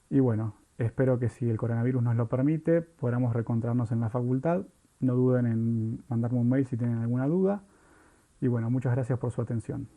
Y bueno, espero que si el coronavirus nos lo permite, podamos reencontrarnos en la facultad. No duden en mandarme un mail si tienen alguna duda. Y bueno, muchas gracias por su atención.